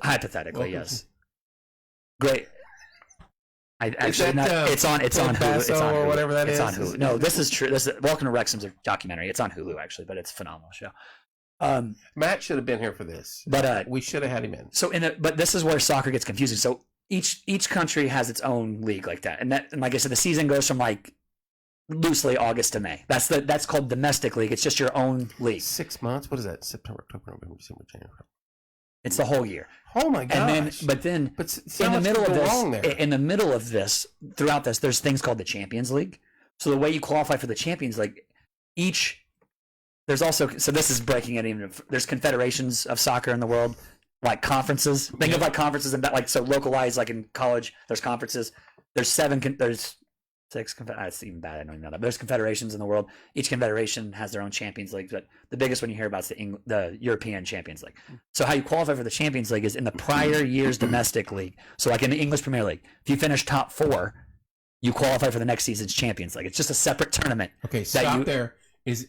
hypothetically, yes. Great. It's on Hulu. It's on Hulu. Or whatever that is. It's on Hulu. No, this is true. This is Welcome to Wrexham's a documentary. It's on Hulu actually, but it's a phenomenal show. Matt should have been here for this, but we should have had him in. So but this is where soccer gets confusing. So each country has its own league like that, and like I said, the season goes from like loosely August to May. That's called domestic league. It's just your own league. 6 months. What is that? September, October, November, December, January. It's the whole year. Oh my gosh! And then, but in the middle of this, throughout this, there's things called the Champions League. So the way you qualify for the Champions League, there's also this is breaking it even. There's confederations of soccer in the world, like conferences. Think of like conferences and like so localized, like in college. There's conferences. There's 6. It's even bad. I don't even know that. But there's confederations in the world. Each confederation has their own Champions League. But the biggest one you hear about is the European Champions League. So how you qualify for the Champions League is in the prior year's domestic league. So like in the English Premier League, if you finish top 4, you qualify for the next season's Champions League. It's just a separate tournament. Okay, stop there.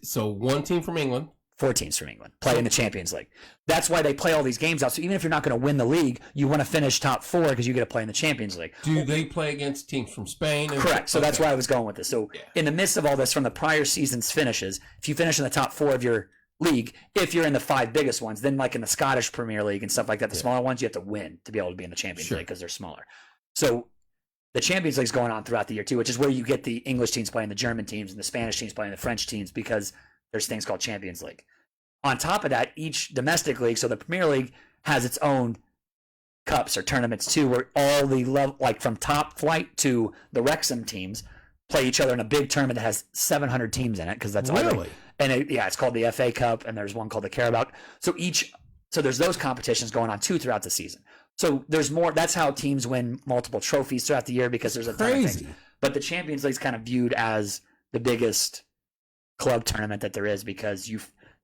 So one team from England. 4 teams from England play in the Champions League. That's why they play all these games out. So even if you're not going to win the league, you want to finish top 4 because you get to play in the Champions League. Do they play against teams from Spain? Correct. So that's where I was going with this. So in the midst of all this, from the prior season's finishes, if you finish in the top 4 of your league, if you're in the 5 biggest ones, then like in the Scottish Premier League and stuff like that, the smaller ones, you have to win to be able to be in the Champions League because they're smaller. So the Champions League's going on throughout the year too, which is where you get the English teams playing the German teams and the Spanish teams playing the French teams because there's things called Champions League. On top of that, each domestic league, so the Premier League has its own cups or tournaments too, where all the level, like from top flight to the Wrexham teams, play each other in a big tournament that has 700 teams in it because that's really, it's called the FA Cup, and there's one called the Carabao. So there's those competitions going on too throughout the season. So there's more. That's how teams win multiple trophies throughout the year because there's a ton of things. But the Champions League is kind of viewed as the biggest club tournament that there is because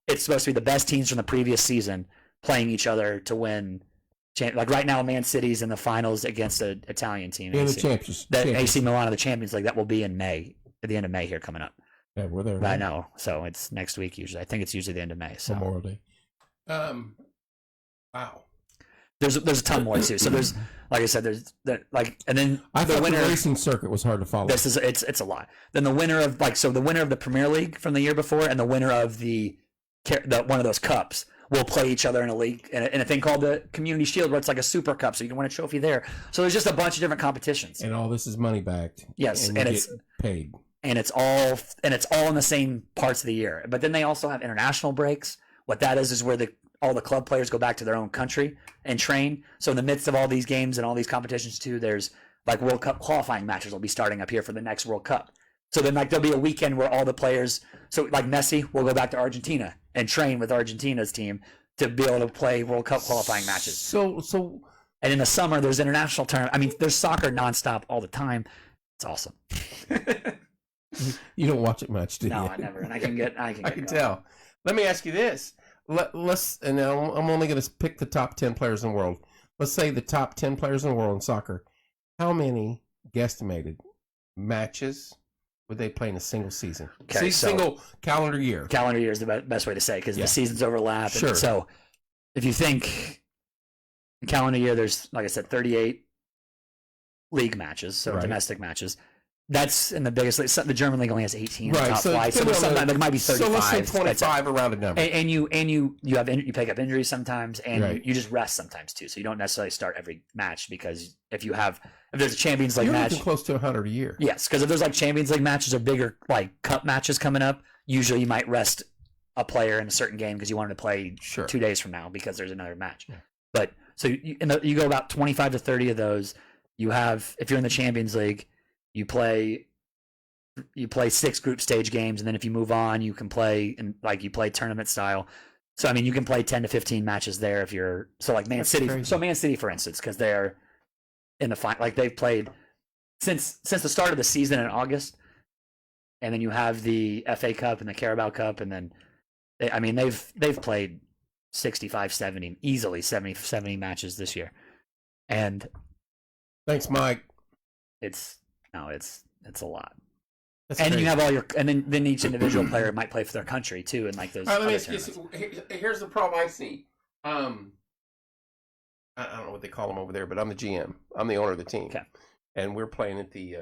it's supposed to be the best teams from the previous season playing each other to win. Like right now, Man City's in the finals against an Italian team. In the Champions. AC Milan of the Champions League. That will be in May, at the end of May here coming up. Yeah, we're there. I know. So it's next week usually. I think it's usually the end of May. So. Memorial Day. Wow. There's a ton more too. So there's, like I said, and then I thought the racing circuit was hard to follow. It's a lot. Then the winner of the winner of the Premier League from the year before and the winner of the one of those cups will play each other in a league in a thing called the Community Shield, where it's like a Super Cup, so you can win a trophy there. So there's just a bunch of different competitions. And all this is money backed. Yes, and it's paid. And it's all in the same parts of the year. But then they also have international breaks. What that is where all the club players go back to their own country and train. So in the midst of all these games and all these competitions too, there's like World Cup qualifying matches will be starting up here for the next World Cup. So then like there'll be a weekend where all the players, so like Messi will go back to Argentina and train with Argentina's team to be able to play World Cup qualifying matches. So and in the summer there's international tournament. I mean, there's soccer nonstop all the time. It's awesome. You don't watch it much, do you? No, I never. And I can tell. Let me ask you this. Let's, and I'm only going to pick the top 10 players in the world. Let's say the top 10 players in the world in soccer. How many guesstimated matches would they play in a single season? Okay, single calendar year. Calendar year is the best way to say, because the seasons overlap. Sure. So if you think calendar year, there's, like I said, 38 league matches, so domestic matches. That's in the biggest league. The German league only has 18 right. top flight, so sometimes there might be 35. So let's say 25 around a number. And you pick up injuries sometimes, and you just rest sometimes too. So you don't necessarily start every match, because if there's a Champions League match, you're close to 100 a year. Yes, because if there's like Champions League matches or bigger like cup matches coming up, usually you might rest a player in a certain game because you wanted to play 2 days from now because there's another match. Yeah. But so you go about 25 to 30 of those. You have, if you're in the Champions League, you play 6 group stage games, and then if you move on, you can play you play tournament style. So I mean, you can play 10 to 15 matches there if you're like Man City. Crazy. So Man City, for instance, because they're in the final, like they've played since the start of the season in August, and then you have the FA Cup and the Carabao Cup, and then they've played 65, 70, easily 70 matches this year, and thanks, Mike. It's a lot. That's and crazy. then you have all then each individual player might play for their country too, and like those. All right, let me ask you, here's the problem I see. I don't know what they call them over there, but I'm the GM. I'm the owner of the team, okay. And we're playing at the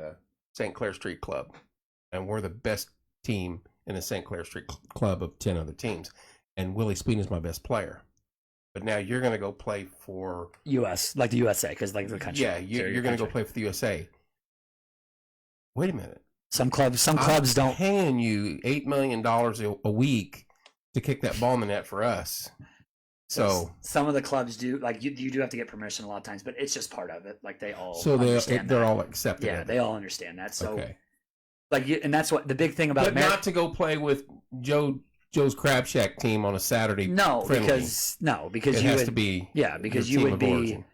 St. Clair Street Club, and we're the best team in the St. Clair Street Club of 10 other teams, and Willy Spina is my best player. But now you're going to go play for U.S., like the USA, because like the country. Yeah, you're going to go play for the USA. Wait a minute. Some clubs don't paying you $8 million a week to kick that ball in the net for us. So some of the clubs do, like you do have to get permission a lot of times, but it's just part of it. Like they all they're all accepting. Yeah, they all understand that. So okay. And that's what the big thing about. But not to go play with Joe's Crab Shack team on a Saturday. Because it has to be because you would be. Origin.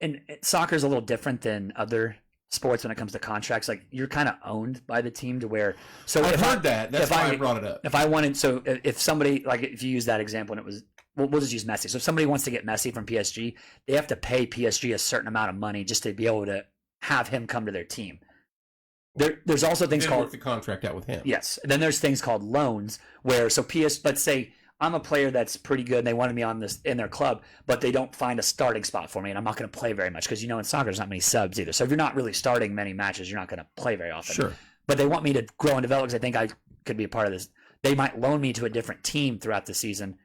And soccer is a little different than other sports when it comes to contracts. Like you're kind of owned by the team to where. So I've heard that. That's why I brought it up. If I wanted, so if somebody, like if you use that example and it was, we'll just use Messi. So if somebody wants to get Messi from PSG, they have to pay PSG a certain amount of money just to be able to have him come to their team. There's also things called work the contract out with him. Yes. And then there's things called loans where let's say I'm a player that's pretty good and they wanted me in their club, but they don't find a starting spot for me and I'm not going to play very much because in soccer there's not many subs either. So if you're not really starting many matches, you're not going to play very often. Sure. But they want me to grow and develop because I think I could be a part of this. They might loan me to a different team throughout the season.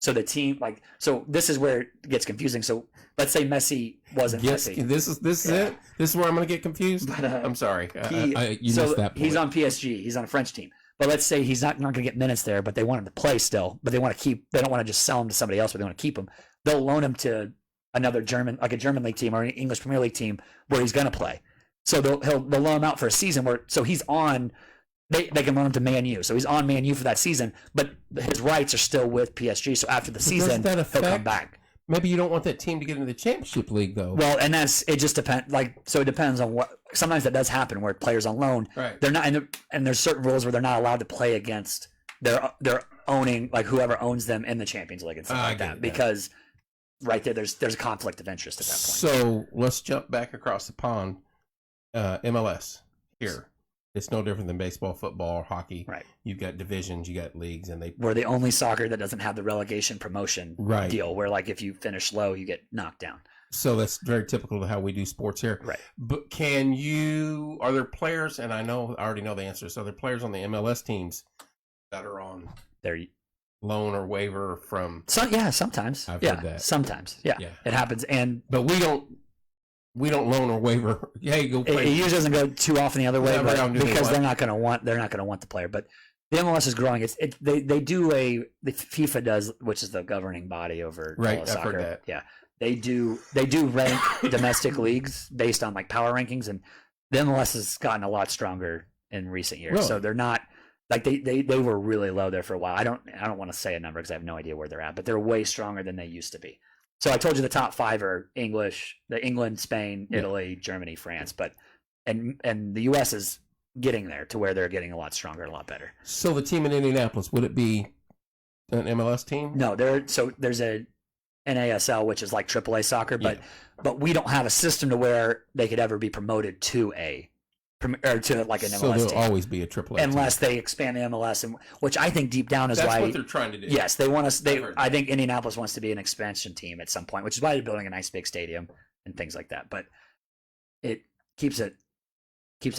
So the team, so this is where it gets confusing. So let's say Messi wasn't Messi. This is it. This is where I'm going to get confused. But, I'm sorry. You missed that point. He's on PSG. He's on a French team. But let's say he's not going to get minutes there, but they want him to play still. But they want to keep. They don't want to just sell him to somebody else, but they want to keep him. They'll loan him to another German, like a German league team or an English Premier League team where he's going to play. So they'll loan him out for a season so he's on. They can loan him to Man U. So he's on Man U for that season, but his rights are still with PSG. So after the season, he'll come back. Maybe you don't want that team to get into the championship league, though. Well, and it just depends. So it depends on what. Sometimes that does happen where players on loan, right? They're not, and there's certain rules where they're not allowed to play against their owning, like whoever owns them in the Champions League and stuff like that. Because right there's a conflict of interest at that point. So let's jump back across the pond. MLS here. It's no different than baseball, football, or hockey. Right. You've got divisions, you got leagues, and we're the only soccer that doesn't have the relegation promotion deal, where like if you finish low, you get knocked down. So that's very typical of how we do sports here. Right. But are there players, and I already know the answer, so are there players on the MLS teams that are on loan or waiver from. So yeah, sometimes. I've heard that. Sometimes. Yeah, it happens. But we don't loan or waiver. Hey, go play. It usually doesn't go too often the other way, because they're not going to want the player. But the MLS is growing. They do the FIFA does, which is the governing body over right. soccer. I've heard that. Yeah, they do rank domestic leagues based on like power rankings, and the MLS has gotten a lot stronger in recent years. Really? So they're not like they were really low there for a while. I don't want to say a number because I have no idea where they're at, but they're way stronger than they used to be. So I told you the top 5 are England, Spain, Italy, Germany, France, and the U.S. is getting there to where they're getting a lot stronger, a lot better. So the team in Indianapolis, would it be an MLS team? No, there's a NASL, which is like AAA soccer, but we don't have a system to where they could ever be promoted to to like an MLS so team. there'll always be a AAA unless team. they expand the MLS, which I think deep down is That's why what they're trying to do. Yes, they want us. I think Indianapolis wants to be an expansion team at some point, which is why they're building a nice big stadium and things like that. But it keeps it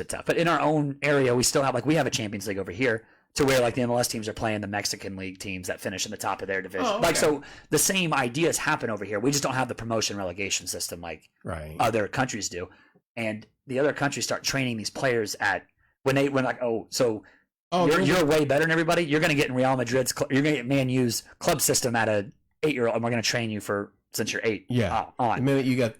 tough. But in our own area, we still have we have a Champions League over here, to where like the MLS teams are playing the Mexican League teams that finish in the top of their division. Oh, okay. So the same ideas happen over here. We just don't have the promotion relegation system like other countries do. And the other countries start training these players you're way better than everybody. You're going to get in Real Madrid's, you're going to get Man U's club system at a 8-year-old, and we're going to train you since you're 8. Yeah. On. The minute you get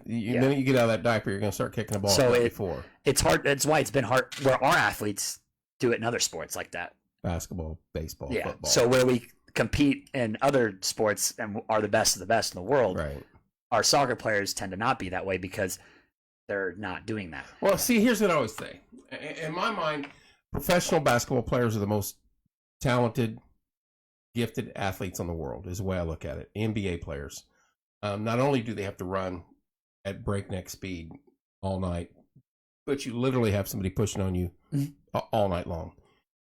out of that diaper, you're going to start kicking the ball. So before. It's hard. That's why it's been hard where our athletes do it in other sports like that. Basketball, baseball, football. So where we compete in other sports and are the best of the best in the world, our soccer players tend to not be that way because they're not doing that. Well, see, here's what I always say. In my mind, professional basketball players are the most talented, gifted athletes in the world, is the way I look at it. NBA players. Not only do they have to run at breakneck speed all night, but you literally have somebody pushing on you all night long.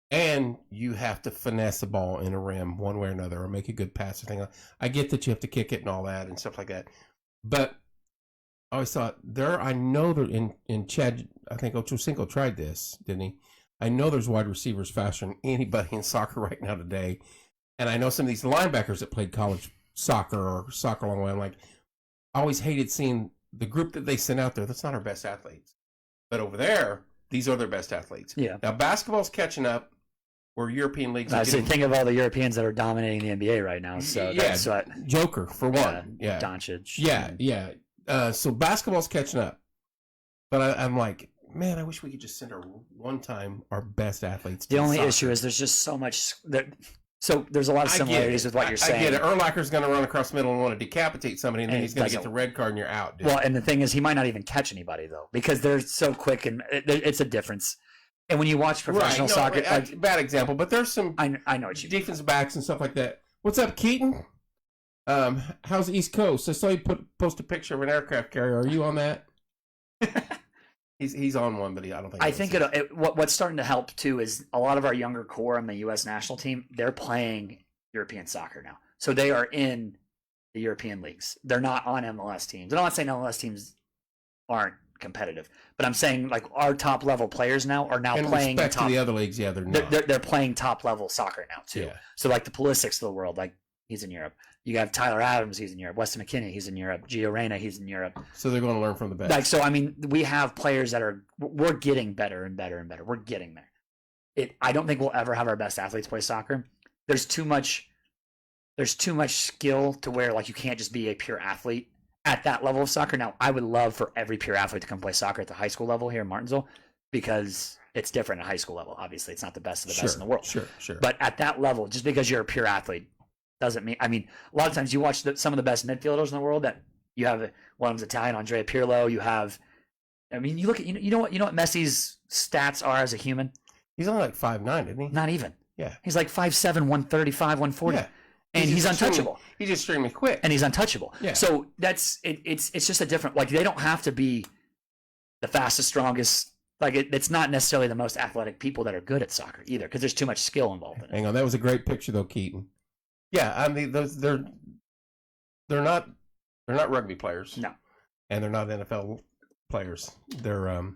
And you have to finesse the ball in a rim one way or another, or make a good pass or thing. I get that you have to kick it and all that and stuff like that. But I always thought I know that in Chad, I think Ochocinco tried this, didn't he? I know there's wide receivers faster than anybody in soccer right now today. And I know some of these linebackers that played college soccer or soccer a long way. I'm like, I always hated seeing the group that they sent out there. That's not our best athletes. But over there, these are their best athletes. Yeah. Now, basketball's catching up. Where European leagues are think of all the Europeans that are dominating the NBA right now. So that's what Joker for one. Yeah. Doncic. Yeah. So basketball's catching up. But I'm like, man, I wish we could just send our best athletes to the only soccer. issue is there's just so much so there's a lot of similarities with what you're saying. I get it. Urlacher's going to run across the middle and want to decapitate somebody, and then he's going to get the red card and you're out, dude. Well, and the thing is, he might not even catch anybody, though, because they're so quick, and it's a difference. And when you watch professional soccer, bad example, but there's some I know what you mean. Defensive backs and stuff like that. What's up, Keaton? How's the East Coast? I saw you post a picture of an aircraft carrier. Are you on that? He's on one, but I don't think. I think what's starting to help too is a lot of our younger core on the U.S. national team. They're playing European soccer now, so they are in the European leagues. They're not on MLS teams. And I'm not saying MLS teams aren't competitive, but I'm saying like our top level players now are now playing respect to the other leagues. Yeah, they're not. They're playing top level soccer now too. Yeah. So like the Pulisics of the world, like he's in Europe. You have Tyler Adams, he's in Europe. Weston McKennie, he's in Europe. Gio Reyna, he's in Europe. So they're going to learn from the best. Like, so I mean, we have players that we're getting better and better and better. We're getting there. I don't think we'll ever have our best athletes play soccer. There's too much skill to where like you can't just be a pure athlete at that level of soccer. Now, I would love for every pure athlete to come play soccer at the high school level here in Martinsville, because it's different at high school level. Obviously, it's not the best of the best in the world. Sure. But at that level, just because you're a pure athlete doesn't mean. I mean, a lot of times you watch some of the best midfielders in the world. That you have one of them's Italian, Andrea Pirlo. You have, I mean, you look at you know what Messi's stats are as a human. He's only like 5'9", isn't he? Not even. Yeah. He's like 5'7", 135, 140. Yeah. And he's untouchable. He's extremely quick. And he's untouchable. Yeah. So that's it's just a different, like, they don't have to be the fastest, strongest. Like, it's not necessarily the most athletic people that are good at soccer either, because there's too much skill involved in it. Hang on, that was a great picture though, Keaton. Yeah, I mean, they're not rugby players. No. And they're not NFL players. They're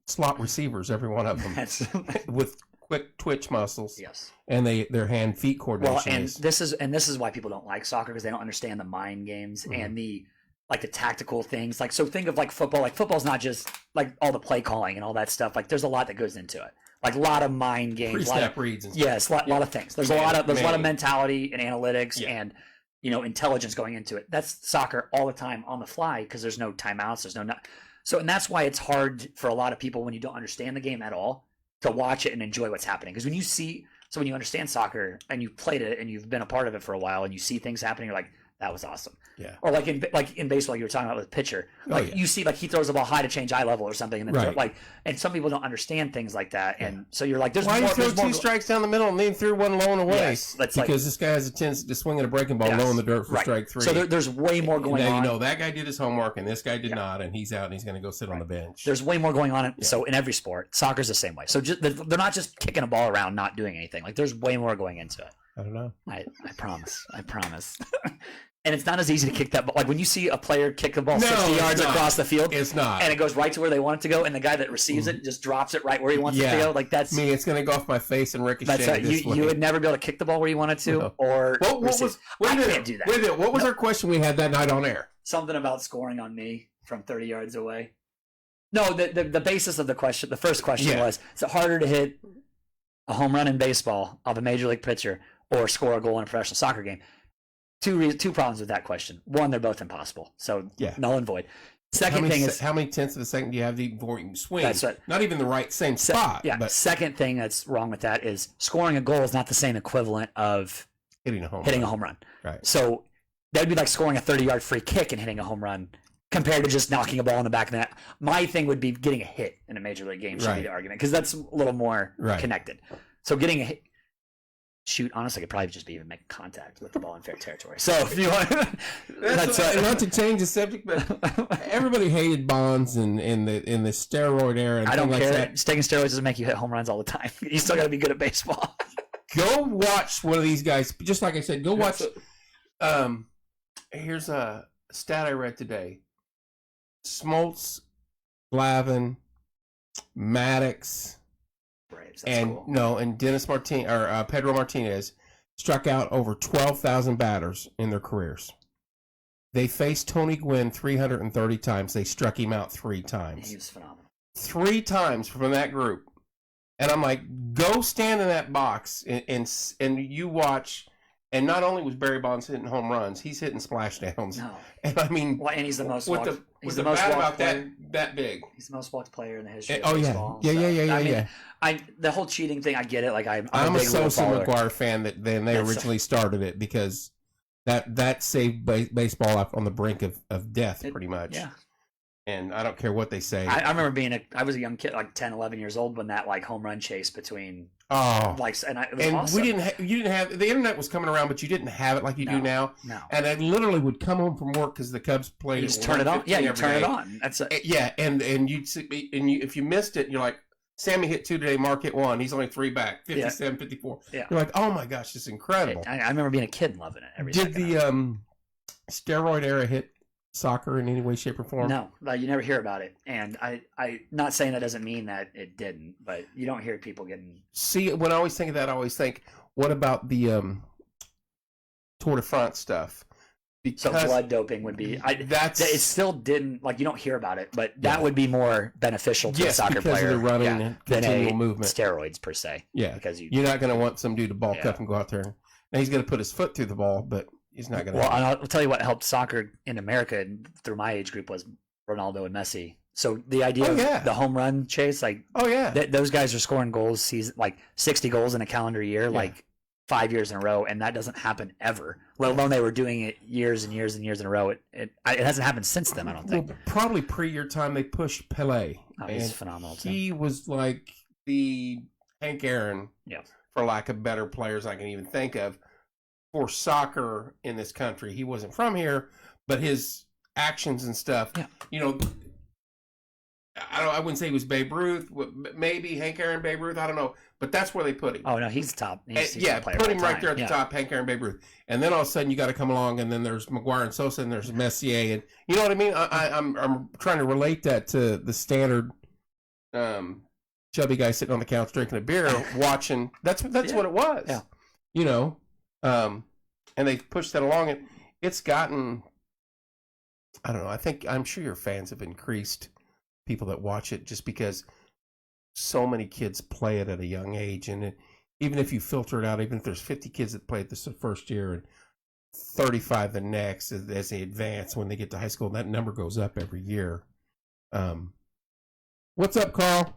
slot receivers, every one of them, with quick twitch muscles. Yes. And their hand-feet coordination. Well, this is why people don't like soccer, because they don't understand the mind games and the tactical things. Like, so think of like football. Like, football's not just like all the play calling and all that stuff. Like, there's a lot that goes into it. Like, a lot of mind games, Pre-snap reads and stuff. Yes, a lot of things. There's a lot of mentality and analytics and intelligence going into it. That's soccer all the time on the fly, because there's no timeouts. There's no so, and that's why it's hard for a lot of people when you don't understand the game at all to watch it and enjoy what's happening. Because when you understand soccer and you've played it and you've been a part of it for a while and you see things happening, you're like, that was awesome. Yeah. Or like in baseball, you were talking about with pitcher, you see like he throws the ball high to change eye level or something, and then and some people don't understand things like that, and so you're like, there's why more. Why you throw 2 strikes down the middle and then threw one low and away? Yes, because this guy has a tendency to swing at a breaking ball low in the dirt for strike 3. So there's way more going on. Now that guy did his homework and this guy did not, and he's out and he's going to go sit on the bench. There's way more going on. So in every sport, soccer's the same way. So they're not just kicking a ball around, not doing anything. Like, there's way more going into it. I don't know. I promise. And it's not as easy to kick that ball. Like, when you see a player kick the ball 60 yards across the field, it's not, and it goes right to where they want it to go, and the guy that receives it just drops it right where he wants it to go. Like, that's me. It's going to go off my face and ricochet. That's right. You would never be able to kick the ball where you wanted to, or I can't do that. What was our question we had that night on air? Something about scoring on me from 30 yards away. No, the basis of the question, the first question was: is it harder to hit a home run in baseball of a major league pitcher or score a goal in a professional soccer game? Two problems with that question. One, they're both impossible. So null and void. Second thing is, how many tenths of a second do you have before you can swing? That's right. Not even the same spot. But second thing that's wrong with that is scoring a goal is not the same equivalent of hitting a home run. Right. So that'd be like scoring a 30-yard free kick and hitting a home run compared to just knocking a ball in the back of the net. My thing would be getting a hit in a major league game should be the argument, because that's a little more connected. So getting a hit. Shoot, honestly, I could probably just be even making contact with the ball in fair territory. So if you want, not to change the subject, but everybody hated Bonds in the steroid era. And I don't care. Like Taking steroids doesn't make you hit home runs all the time. You still got to be good at baseball. Go watch one of these guys. Just like I said, go watch. Here's a stat I read today: Smoltz, Glavine, Maddox. And Dennis Pedro Martinez struck out over 12,000 batters in their careers. They faced Tony Gwynn 330 times. They struck him out 3 times. He was phenomenal. 3 times from that group. And I'm like, go stand in that box and you watch. And not only was Barry Bonds hitting home runs, he's hitting splashdowns. No. And I mean, and he's the most walked. He's the most bat about that big. He's the most walked player in the history of baseball. The whole cheating thing, I get it. Like I'm a big Sosa McGuire fan they originally started it because that saved baseball on the brink of death pretty much. Yeah. And I don't care what they say. I remember I was a young kid, like 10, 11 years old, when that like home run chase between it was awesome. you didn't have the internet was coming around, but you didn't have it like you do now. No. And I literally would come home from work because the Cubs played. You just turn it on. Yeah, you turn it on. That's and if you missed it, you're like, Sammy hit 2 today, Mark hit 1. He's only 3 back, 57, 54. Yeah. You're like, oh my gosh, it's incredible. I remember being a kid and loving it. Did the steroid era hit soccer in any way, shape, or form? No, you never hear about it. And I not saying that doesn't mean that it didn't, but you don't hear people getting. See, when I always think of that, I always think, what about the Tour de France stuff? Because so blood doping would be. It still didn't, like, you don't hear about it, but that would be more beneficial to a soccer player. Of the running and continual movement. Steroids per se. Yeah, because you're not going to want some dude to bulk up and go out there. Now he's going to put his foot through the ball, but he's not going to. Well, I'll tell you what helped soccer in America and through my age group was Ronaldo and Messi. So the idea of the home run chase, like, those guys are scoring goals, like 60 goals in a calendar year, like 5 years in a row, and that doesn't happen ever. Let alone they were doing it years and years and years in a row. It hasn't happened since then, I don't think. Well, probably pre your time they pushed Pelé. Oh, he's phenomenal too. He was like the Hank Aaron, for lack of better players I can even think of, for soccer in this country. He wasn't from here, but his actions and stuff, I wouldn't say he was Babe Ruth, maybe Hank Aaron, Babe Ruth, I don't know, but that's where they put him. Oh no, he's top. He's put him right there at the top, Hank Aaron, Babe Ruth, and then all of a sudden you got to come along, and then there's McGuire and Sosa, and there's Messier, and you know what I mean. I'm trying to relate that to the standard chubby guy sitting on the couch drinking a beer, watching. That's what it was. Yeah. You know, and they pushed that along, and it's gotten. I don't know. I'm sure your fans have increased. People that watch it just because so many kids play it at a young age, and even if you filter it out, even if there's 50 kids that played this the first year and 35 the next, as they advance when they get to high school, that number goes up every year. What's up, Carl?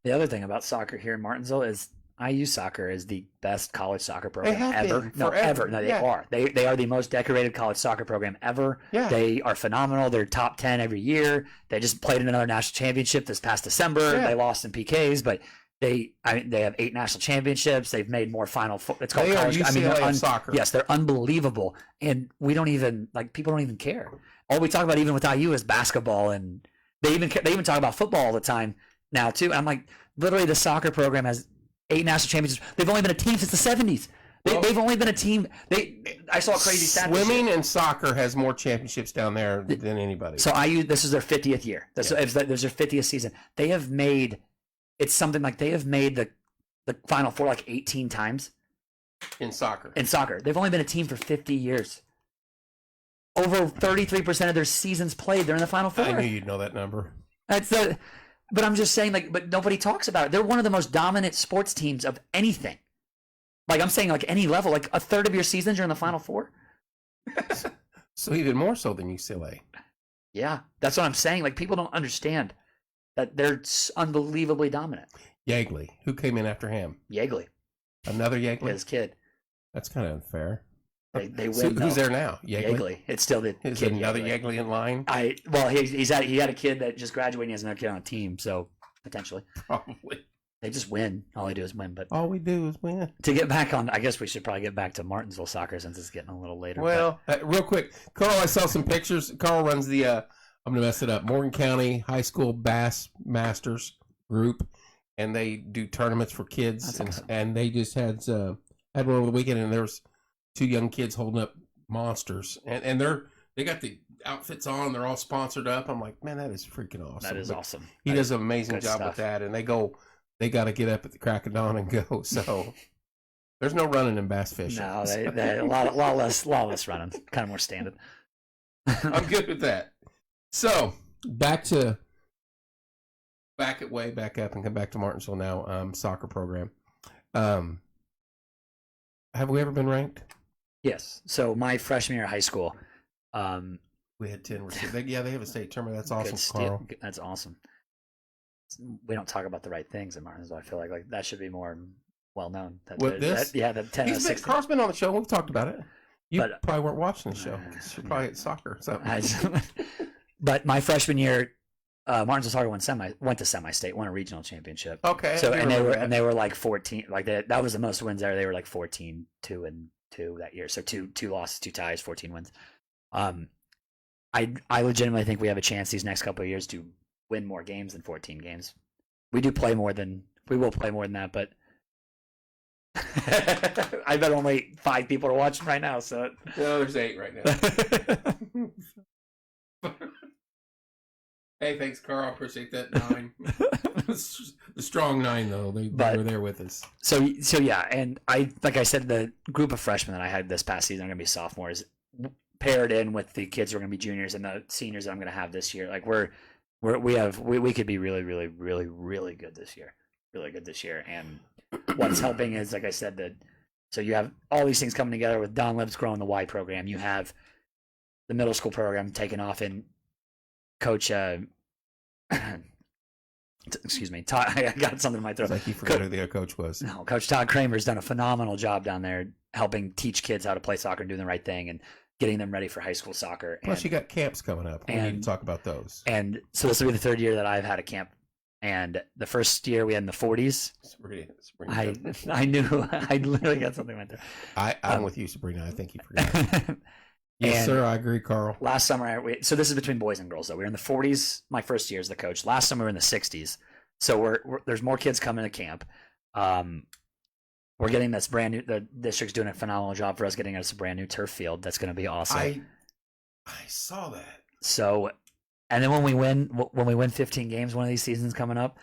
The other thing about soccer here in Martinsville is IU soccer is the best college soccer program ever. No, ever. No, they are. They are the most decorated college soccer program ever. Yeah. They are phenomenal. They're top 10 every year. They just played in another national championship this past December. Yeah. They lost in PKs, but they have 8 national championships. They've made more final four. It's called college. UCLA of soccer. Yes, they're unbelievable, and we don't even people don't even care. All we talk about even with IU is basketball, and they even talk about football all the time now too. I'm like, literally, the soccer program has 8 national championships. They've only been a team since the 70s. They've only been a team. I saw a crazy stat. Swimming and soccer has more championships down there than anybody. So IU, this is their 50th year. This is their 50th season. They have made. It's something like they have made the Final Four like 18 times. In soccer. They've only been a team for 50 years. Over 33% of their seasons played, they're in the Final Four. I knew you'd know that number. But I'm just saying, but nobody talks about it. They're one of the most dominant sports teams of anything. Like, I'm saying, like, any level. Like, a third of your seasons, you're in the Final Four. So even more so than UCLA. Yeah, that's what I'm saying. Like, people don't understand that they're unbelievably dominant. Yeagley. Who came in after him? Yeagley. Another Yeagley? His kid. That's kind of unfair. They win. So who's there now? Yeagley. It's still the Is kid. another Yeagley in line? He had a kid that just graduated and he has another kid on a team, so potentially. Probably. They just win. All they do is win. But all we do is win. To get back on, I guess we should probably get back to Martinsville soccer since it's getting a little later. Well, real quick, Carl, I saw some pictures. Carl runs the, I'm going to mess it up, Morgan County High School Bass Masters group, and they do tournaments for kids. That's awesome. And they just had one over the weekend, and there was 2 young kids holding up monsters, and they got the outfits on. They're all sponsored up. I'm like, man, that is freaking awesome. That is awesome. He does an amazing job with that, and they got to get up at the crack of dawn and go. So there's no running in bass fishing. No, they a lot less running. Kind of more standing. I'm good with that. So back way back up and come back to Martinsville now. Soccer program. Have we ever been ranked? Yes. So my freshman year of high school, we had 10. They have a state tournament. That's awesome, Carl. That's awesome. We don't talk about the right things in Martinsville. I feel like that should be more well known. The 10 of 16. Carl's been on the show. We've talked about it. You probably weren't watching the show. You're probably at soccer. So. But my freshman year, Martinsville soccer went to semi-state, won a regional championship. Okay. So they were like 14. Like that was the most wins there. They were like 14-2-2 that year. So two losses, 2 ties, 14 wins. I legitimately think we have a chance these next couple of years to win more games than 14 games. We will play more than that, but I bet only 5 people are watching right now. So no, there's 8 right now. Hey, thanks, Carl. I appreciate that 9. The strong 9, though. They were there with us. So yeah, and like I said, the group of freshmen that I had this past season are going to be sophomores, paired in with the kids who are going to be juniors and the seniors that I'm going to have this year. Like we could be really, really, really, really good this year. Really good this year. And what's helping is, like I said, so you have all these things coming together with Don Lips growing the Y program. You have the middle school program taking off, and Coach, excuse me, Todd, I got something in my throat. Like you forgot who the coach was. No, Coach Todd Kramer's done a phenomenal job down there helping teach kids how to play soccer and doing the right thing and getting them ready for high school soccer. Plus, you got camps coming up. We need to talk about those. And so this will be the 3rd year that I've had a camp. And the first year we had in the 40s. I knew I literally got something right there. I'm with you, Sabrina. I think you forgot. Yes, sir. I agree, Carl. Last summer, so this is between boys and girls, though. We were in the 40s my first year as the coach. Last summer, we were in the 60s. So there's more kids coming to camp. We're getting this brand new. The district's doing a phenomenal job for us getting us a brand new turf field. That's going to be awesome. I saw that. So, and then when we win 15 games one of these seasons coming up,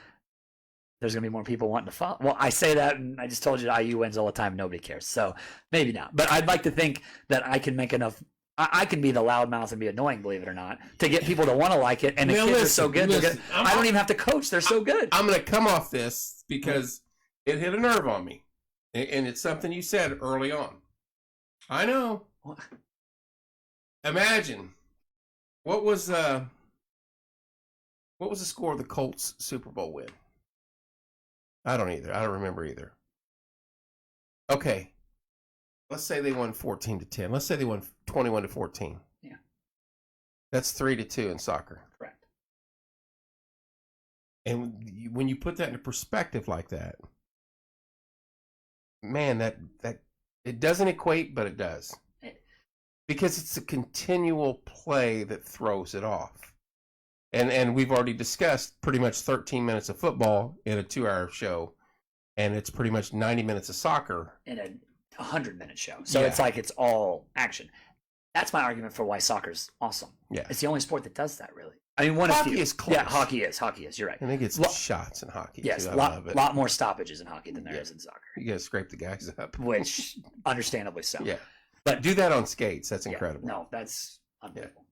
there's going to be more people wanting to follow. Well, I say that, and I just told you that IU wins all the time. Nobody cares. So maybe not. But I'd like to think that I can make enough. I can be the loudmouth and be annoying, believe it or not, to get people to want to like it. And the kids are so good. I don't even have to coach. They're so good. I'm going to come off this because it hit a nerve on me. And it's something you said early on. I know. What? Imagine. What was the score of the Colts Super Bowl win? I don't remember either. Okay. Let's say they won 14-10. Let's say they won 21-14. Yeah. That's 3-2 in soccer. Correct. And when you put that into perspective like that, man, that it doesn't equate, but it does. Because it's a continual play that throws it off. And we've already discussed pretty much 13 minutes of football in a 2-hour show, and it's pretty much 90 minutes of soccer in a 100-minute show. So it's like it's all action. That's my argument for why soccer's awesome. Yeah. It's the only sport that does that, really. I mean, hockey is close. Yeah, hockey is. You're right. And they get shots in hockey. Yes, too. a lot more stoppages in hockey than there is in soccer. You got to scrape the guys up. Which, understandably so. Yeah. But do that on skates. That's incredible. No, that's unbelievable.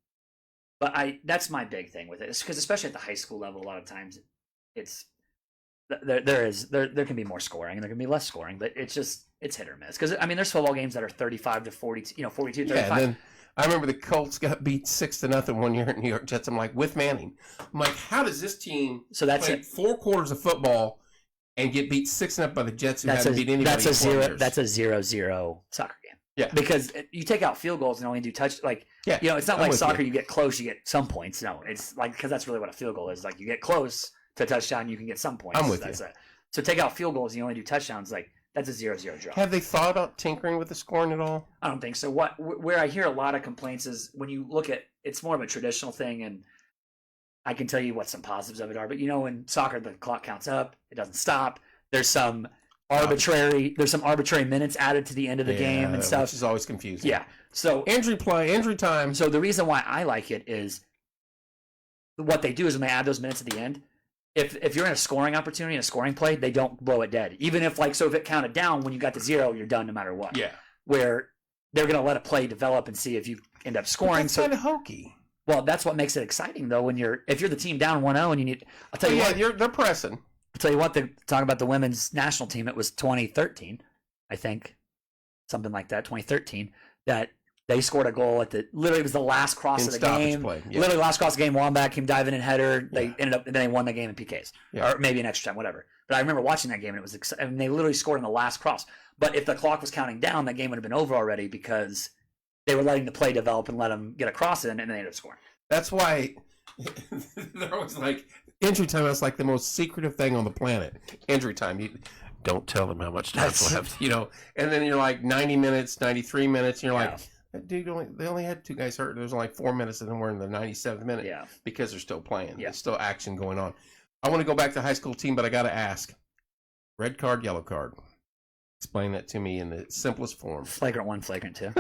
But that's my big thing with it. It's because especially at the high school level, a lot of times it's there can be more scoring and there can be less scoring, but it's hit or miss. Because I mean, there's football games that are 35-40, 42-35. Yeah, and then I remember the Colts got beat 6-0 one year at New York Jets. I'm like, with Manning. I'm like, how does this team play 4 quarters of football and get beat 6-0 by the Jets who haven't beat anybody that's a in 4 zero. years? That's a 0-0 soccer game. Yeah, because you take out field goals and only do touch. Like, it's not like soccer. You get close, you get some points. No, it's like because that's really what a field goal is. Like you get close to a touchdown, you can get some points. I'm with you. So take out field goals and you only do touchdowns. Like that's a 0-0 draw. Have they thought about tinkering with the scoring at all? I don't think so. Where I hear a lot of complaints is when you look at it's more of a traditional thing, and I can tell you what some positives of it are. But in soccer, the clock counts up; it doesn't stop. There's some arbitrary minutes added to the end of the game and stuff, which is always confusing. Yeah. So injury time. So the reason why I like it is what they do is when they add those minutes at the end. If you're in a scoring opportunity, in a scoring play, they don't blow it dead. Even if if it counted down when you got to 0, you're done no matter what. Yeah. Where they're going to let a play develop and see if you end up scoring. That's kind of hokey. Well, that's what makes it exciting though. If you're the team down 1-0 and you need, I'll tell you what, they're pressing. I'll tell you what. Talking about the women's national team, it was 2013, I think, something like that. 2013 that. They scored a goal at literally it was the last cross of the game. Literally last cross of the game, Wambach came diving in header. They ended up, then they won the game in PKs. Or maybe an extra time, whatever. But I remember watching that game and it was they literally scored in the last cross. But if the clock was counting down, that game would have been over already because they were letting the play develop and let them get a cross in and then they ended up scoring. That's why they're always like injury time is like the most secretive thing on the planet. Injury time. You don't tell them how much time's left, and then you're like 90 minutes, 93 minutes, and you're like, dude, they only had 2 guys hurt. There's only like 4 minutes, and then we're in the 97th minute because they're still playing. There's still action going on. I want to go back to the high school team, but I got to ask: red card, yellow card. Explain that to me in the simplest form. Flagrant 1, flagrant 2.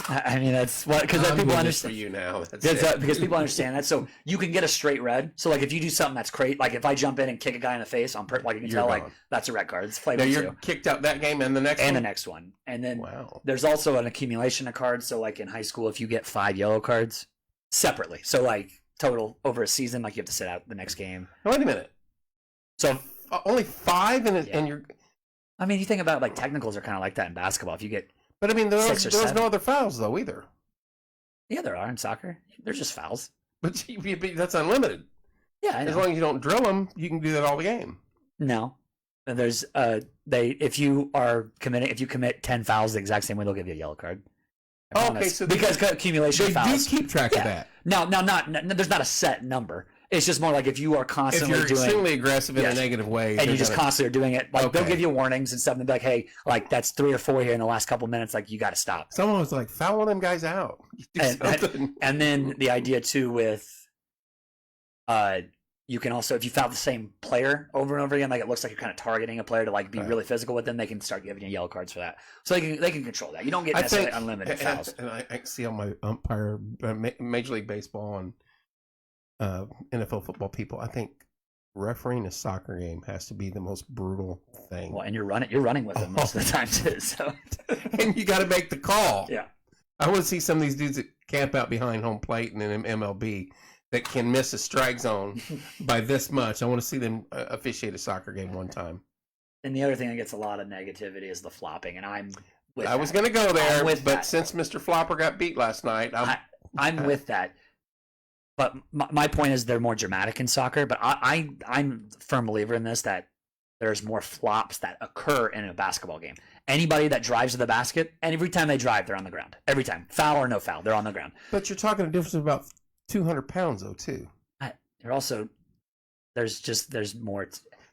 I mean, that's what because people understand. For you now, because people understand that. So you can get a straight red. So if you do something that's crazy, like if I jump in and kick a guy in the face on purpose, you can tell that's a red card. It's flagrant 2. You're kicked out that game and the next one. And the next one, and then there's also an accumulation of cards. So in high school, if you get 5 yellow cards separately, so total over a season, you have to sit out the next game. Wait a minute. So only 5, and you're. I mean, you think about technicals are kind of like that in basketball. If you get, but I mean, there's no other fouls though either. Yeah, there are in soccer. There's just fouls. But that's unlimited. Yeah, as long as you don't drill them, you can do that all the game. No, and there's if you commit 10 fouls the exact same way, they'll give you a yellow card. Okay, so because accumulation of fouls. They do keep track of that. No, there's not a set number. It's just more like if you are constantly doing... If you're extremely aggressive in a negative way. And you just constantly are doing it. They'll give you warnings and stuff and be like, hey, that's 3 or 4 here in the last couple minutes. You got to stop. Someone was like, foul them guys out. And then the idea, too, with you can also, if you foul the same player over and over again, it looks like you're kind of targeting a player to be really physical with them, they can start giving you yellow cards for that. So they can control that. You don't get necessarily unlimited fouls. And I see on my umpire, Major League Baseball and NFL football people, I think refereeing a soccer game has to be the most brutal thing. Well, and you're running with them most of the time too. So, and you got to make the call. Yeah. I want to see some of these dudes that camp out behind home plate and in MLB that can miss a strike zone by this much. I want to see them officiate a soccer game one time. And the other thing that gets a lot of negativity is the flopping, and I was going to go there, but that. Since Mr. Flopper got beat last night, I'm with that. But my point is they're more dramatic in soccer, but I'm a firm believer in this, that there's more flops that occur in a basketball game. Anybody that drives to the basket, and every time they drive, they're on the ground. Every time. Foul or no foul, they're on the ground. But you're talking a difference of about 200 pounds, though, too. You're also, there's more.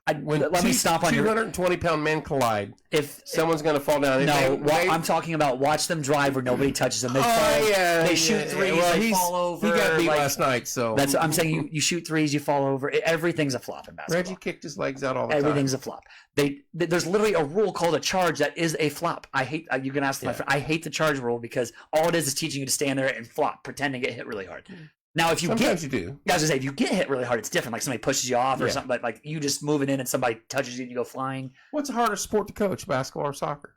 Let me stop on 220-pound men collide. If someone's going to fall down. I'm talking about watch them drive where nobody touches them. They shoot threes, they fall over. He got beat last night, so that's. I'm saying you shoot threes, you fall over. Everything's a flop in basketball. Reggie kicked his legs out all the time. Everything's a flop. There's literally a rule called a charge that is a flop. I hate. You can ask my friend. I hate the charge rule because all it is teaching you to stand there and flop, pretend to get hit really hard. Now, if you sometimes you do. I was gonna say, if you get hit really hard, it's different. Like somebody pushes you off or something. But like you just moving in and somebody touches you and you go flying. What's a harder sport to coach, basketball or soccer?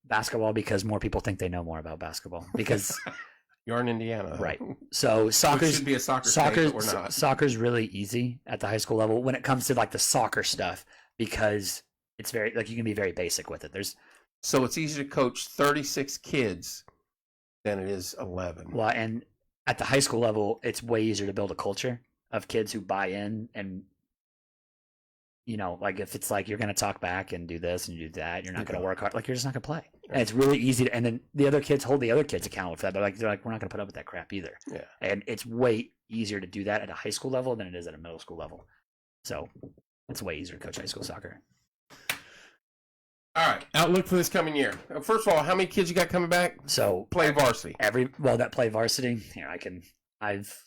Basketball, because more people think they know more about basketball. Because you're in Indiana, right? So soccer should be a soccer state, but we're not. Soccer's really easy at the high school level when it comes to like the soccer stuff, because it's very you can be very basic with it. So it's easier to coach 36 kids than it is 11. Well, and at the high school level, it's way easier to build a culture of kids who buy in, and like if it's like you're going to talk back and do this and do that, you're not going to work hard. Like you're just not going to play, and it's really easy to. And then the other kids hold the other kids accountable for that. But they're like, we're not going to put up with that crap either. Yeah, and it's way easier to do that at a high school level than it is at a middle school level. So it's way easier to coach high school soccer. All right, outlook for this coming year. First of all, how many kids you got coming back? So play varsity. That play varsity. Here, I've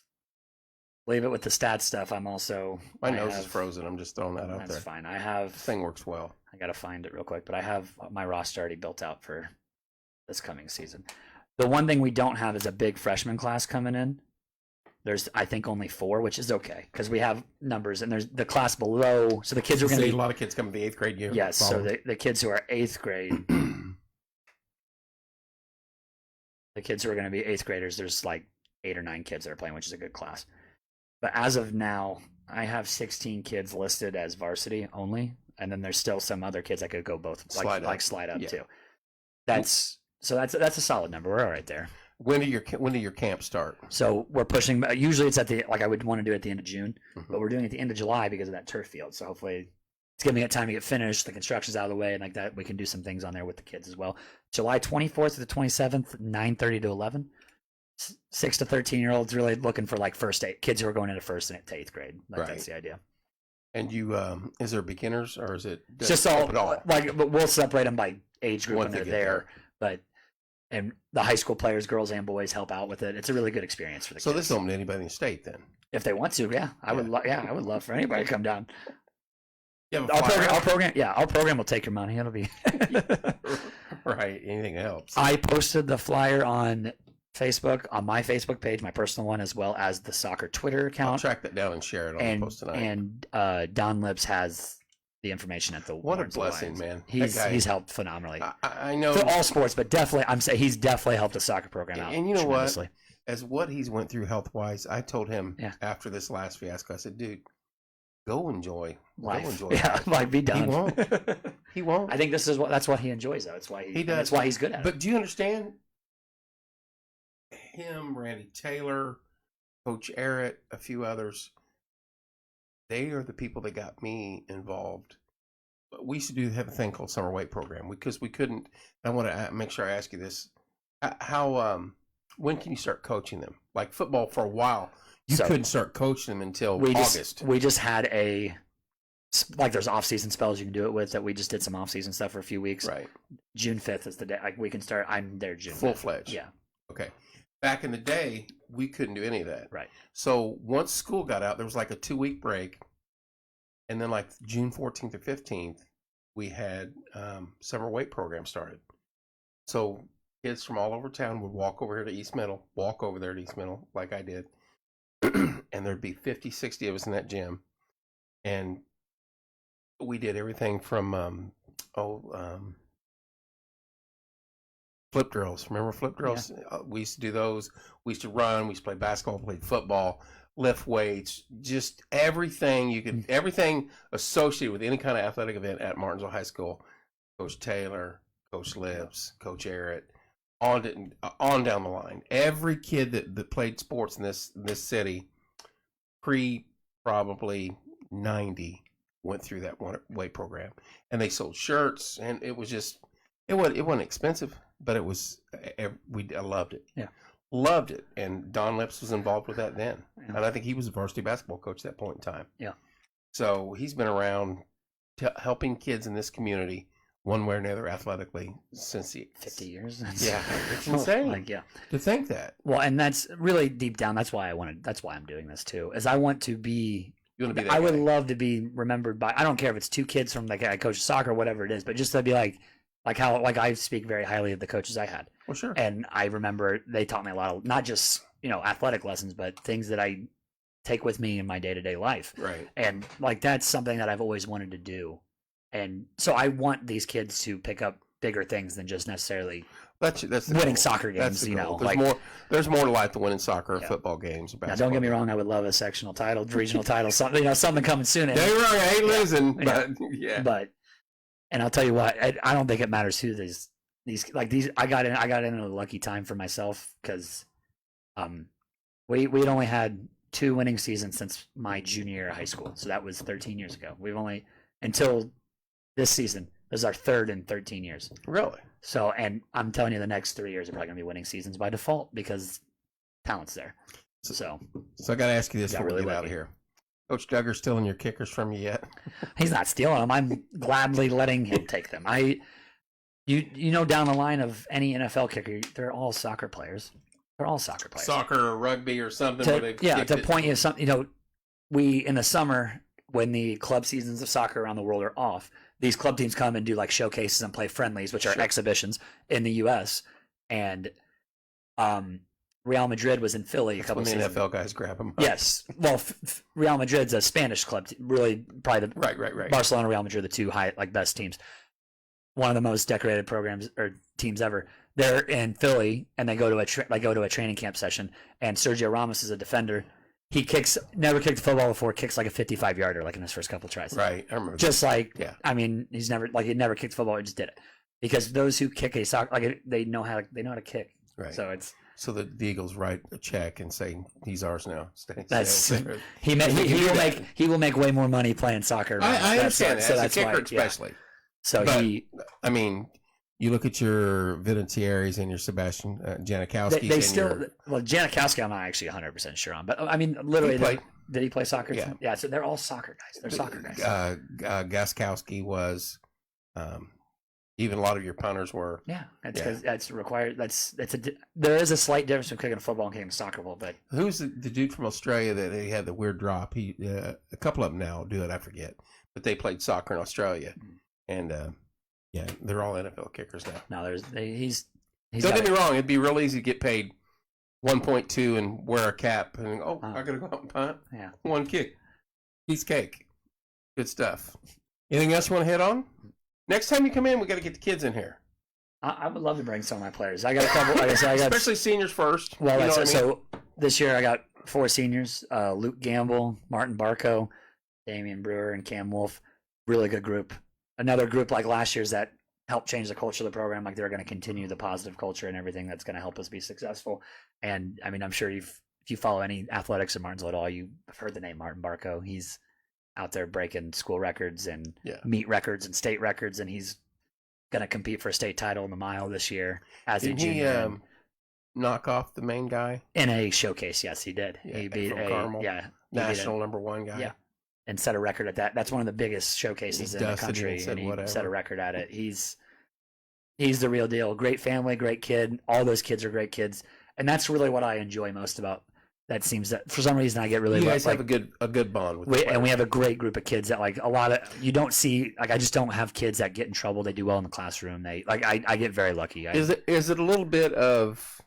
leave it with the stats stuff. I'm also my nose is frozen. I'm just throwing that out there. That's fine. This thing works well. I gotta find it real quick, but I have my roster already built out for this coming season. The one thing we don't have is a big freshman class coming in. There's, I think, only 4, which is okay because we have numbers, and there's the class below. So the kids are going to be a lot of kids coming to the 8th grade year. Yes, so the kids who are 8th grade, the kids who are going to be 8th graders, there's like 8 or 9 kids that are playing, which is a good class. But as of now, I have 16 kids listed as varsity only, and then there's still some other kids that could go both slide up too. That's a solid number. We're all right there. When do your camps start? So we're pushing. Usually it's at I would want to do it at the end of June, but we're doing it at the end of July because of that turf field. So hopefully it's giving it time to get finished. The construction's out of the way, and like that, we can do some things on there with the kids as well. July 24th to the 27th, 9:30 to 11. 6 to 13-year-olds really looking for like first aid kids who are going into first and to 8th grade. Like, right. That's the idea. And you, is there beginners or is it just all like? But we'll separate them by age group when they're there. But and the high school players, girls and boys, help out with it. It's a really good experience for the kids. So this is open to anybody in the state then, if they want to. Yeah, I would love for anybody to come down. Our program will take your money. It'll be right. Anything helps. I posted the flyer on Facebook, on my Facebook page, my personal one, as well as the soccer Twitter account. I'll track that down and share it on the post tonight. And Don Lips has the information at the. What a blessing, man! He's helped phenomenally. I know for all sports, but definitely, he's definitely helped the soccer program out. And you know what? As what he's went through health wise, I told him after this last fiasco, I said, "Dude, go enjoy life. Go enjoy life. Like be done." He won't. He won't. I think that's what he enjoys, though. That's why he does. That's why he's good at it. But do you understand? Him, Randy Taylor, Coach Arrett, a few others, they are the people that got me involved. We used to have a thing called summer weight program because we couldn't. I want to make sure I ask you this: when can you start coaching them? Like football, for a while, you couldn't start coaching them until August. We just had there's off-season spells you can do it with. That we just did some off-season stuff for a few weeks. Right. June 5th is the day we can start. I'm there June. Full-fledged. Yeah. Okay. Back in the day, we couldn't do any of that. Right. So once school got out, there was like a 2-week break. And then like June 14th or 15th, we had summer weight program started. So kids from all over town would walk over here to East Middle, like I did. And there'd be 50, 60 of us in that gym. and we did everything from flip drills. Remember flip drills? Yeah. We used to do those. We used to run. We used to play basketball, played football, lift weights, just everything you could, everything associated with any kind of athletic event at Martinsville High School. Coach Taylor, Coach Lips, Coach Arrett, on down the line. Every kid that played sports in this city, probably 90, went through that one weight program, and they sold shirts, and it was just it wasn't expensive, but it was I loved it. Yeah, loved it. And Don Lips was involved with that then, and I think he was a varsity basketball coach at that point in time. Yeah, so he's been around helping kids in this community one way or another athletically since 50 years. Yeah, it's insane. Yeah, to think that. Well, and that's really deep down. That's why I'm doing this too. Is I want to be. You want to be that I would guy. love to be remembered by. I don't care if it's two kids from like I coach soccer, whatever it is, but just to be like how I speak very highly of the coaches I had. Well, sure. And I remember they taught me a lot of not just athletic lessons, but things that I take with me in my day-to-day life. Right. And like that's something that I've always wanted to do. And so I want these kids to pick up bigger things than just necessarily that's winning soccer games. That's the goal. There's more to life than winning soccer or Yeah. football games. Now, don't get me wrong. I would love a sectional title, regional title, something, something coming soon. Don't get me wrong. I hate losing, but yeah. But, and I'll tell you what, I don't think it matters who these. I got in a lucky time for myself because, we'd only had 2 winning seasons since my junior year of high school. So that was 13 years ago. We've only until this season. This is our 3rd in 13 years. Really? So, and I'm telling you, the next 3 years are probably going to be winning seasons by default because talent's there. So I got to ask you this before really we get out of here. Coach Duggar stealing your kickers from you yet? He's not stealing them. I'm gladly letting him take them. Down the line of any NFL kicker, they're all soccer players. They're all soccer players. Soccer or rugby or something. To point you something, we, in the summer, when the club seasons of soccer around the world are off, these club teams come and do like showcases and play friendlies, which are exhibitions in the U.S. And Real Madrid was in Philly a couple when seasons. the NFL guys grab them. Yes. Well, Real Madrid's a Spanish club, really probably the right. Barcelona, Real Madrid, the two best teams. One of the most decorated programs or teams ever. They're in Philly, and they go to a training camp session. And Sergio Ramos is a defender. He never kicked a football before. Kicks like a 55-yarder, like in his first couple of tries. Right, I remember. Just that. I mean, he'd never kicked football. He just did it because those who kick a soccer, they know how to kick. Right. So the Eagles write a check and say he's ours now. He will make way more money playing soccer. I understand that. So as that's a kicker, why, especially. Yeah. So but, you look at your Vinatieris and your Sebastian Janikowski. Janikowski, I'm not actually 100% sure on, but I mean, literally, did he play soccer? Yeah. Yeah. So they're all soccer guys. They're soccer guys. Gaskowski was. Even a lot of your punters were. Yeah, that's because that's required. There is a slight difference between kicking a football and kicking a soccer ball. But who's the dude from Australia that he had the weird drop? A couple of them now do it. I forget, but they played soccer in Australia, and they're all NFL kickers now. No, he's. Don't get me wrong. It'd be real easy to get paid 1.2 and wear a cap and I gotta go out and punt. Yeah, 1 kick, piece of cake, good stuff. Anything else you want to hit on? Next time you come in, we got to get the kids in here. I would love to bring some of my players. I got a couple. Like I said, especially seniors first. Well, so this year I got 4 seniors: Luke Gamble, Martin Barco, Damian Brewer, and Cam Wolf. Really good group. Another group like last year's that helped change the culture of the program. Like they're going to continue the positive culture and everything that's going to help us be successful. And I mean, I'm sure if you follow any athletics in Martinsville at all, you've heard the name Martin Barco. He's out there breaking school records and meet records and state records, and he's going to compete for a state title in the mile this year as a junior. Knock off the main guy in a showcase? Yes, he did. Yeah, he beat Carmel. National #1 guy. Yeah, and set a record at that. That's one of the biggest showcases in the country, and he set a record at it. He's the real deal. Great family, great kid. All those kids are great kids, and that's really what I enjoy most about. That seems that for some reason I get really. You guys have a good bond with. And we have a great group of kids that a lot of you don't see. I just don't have kids that get in trouble. They do well in the classroom. I get very lucky. Is it a little bit of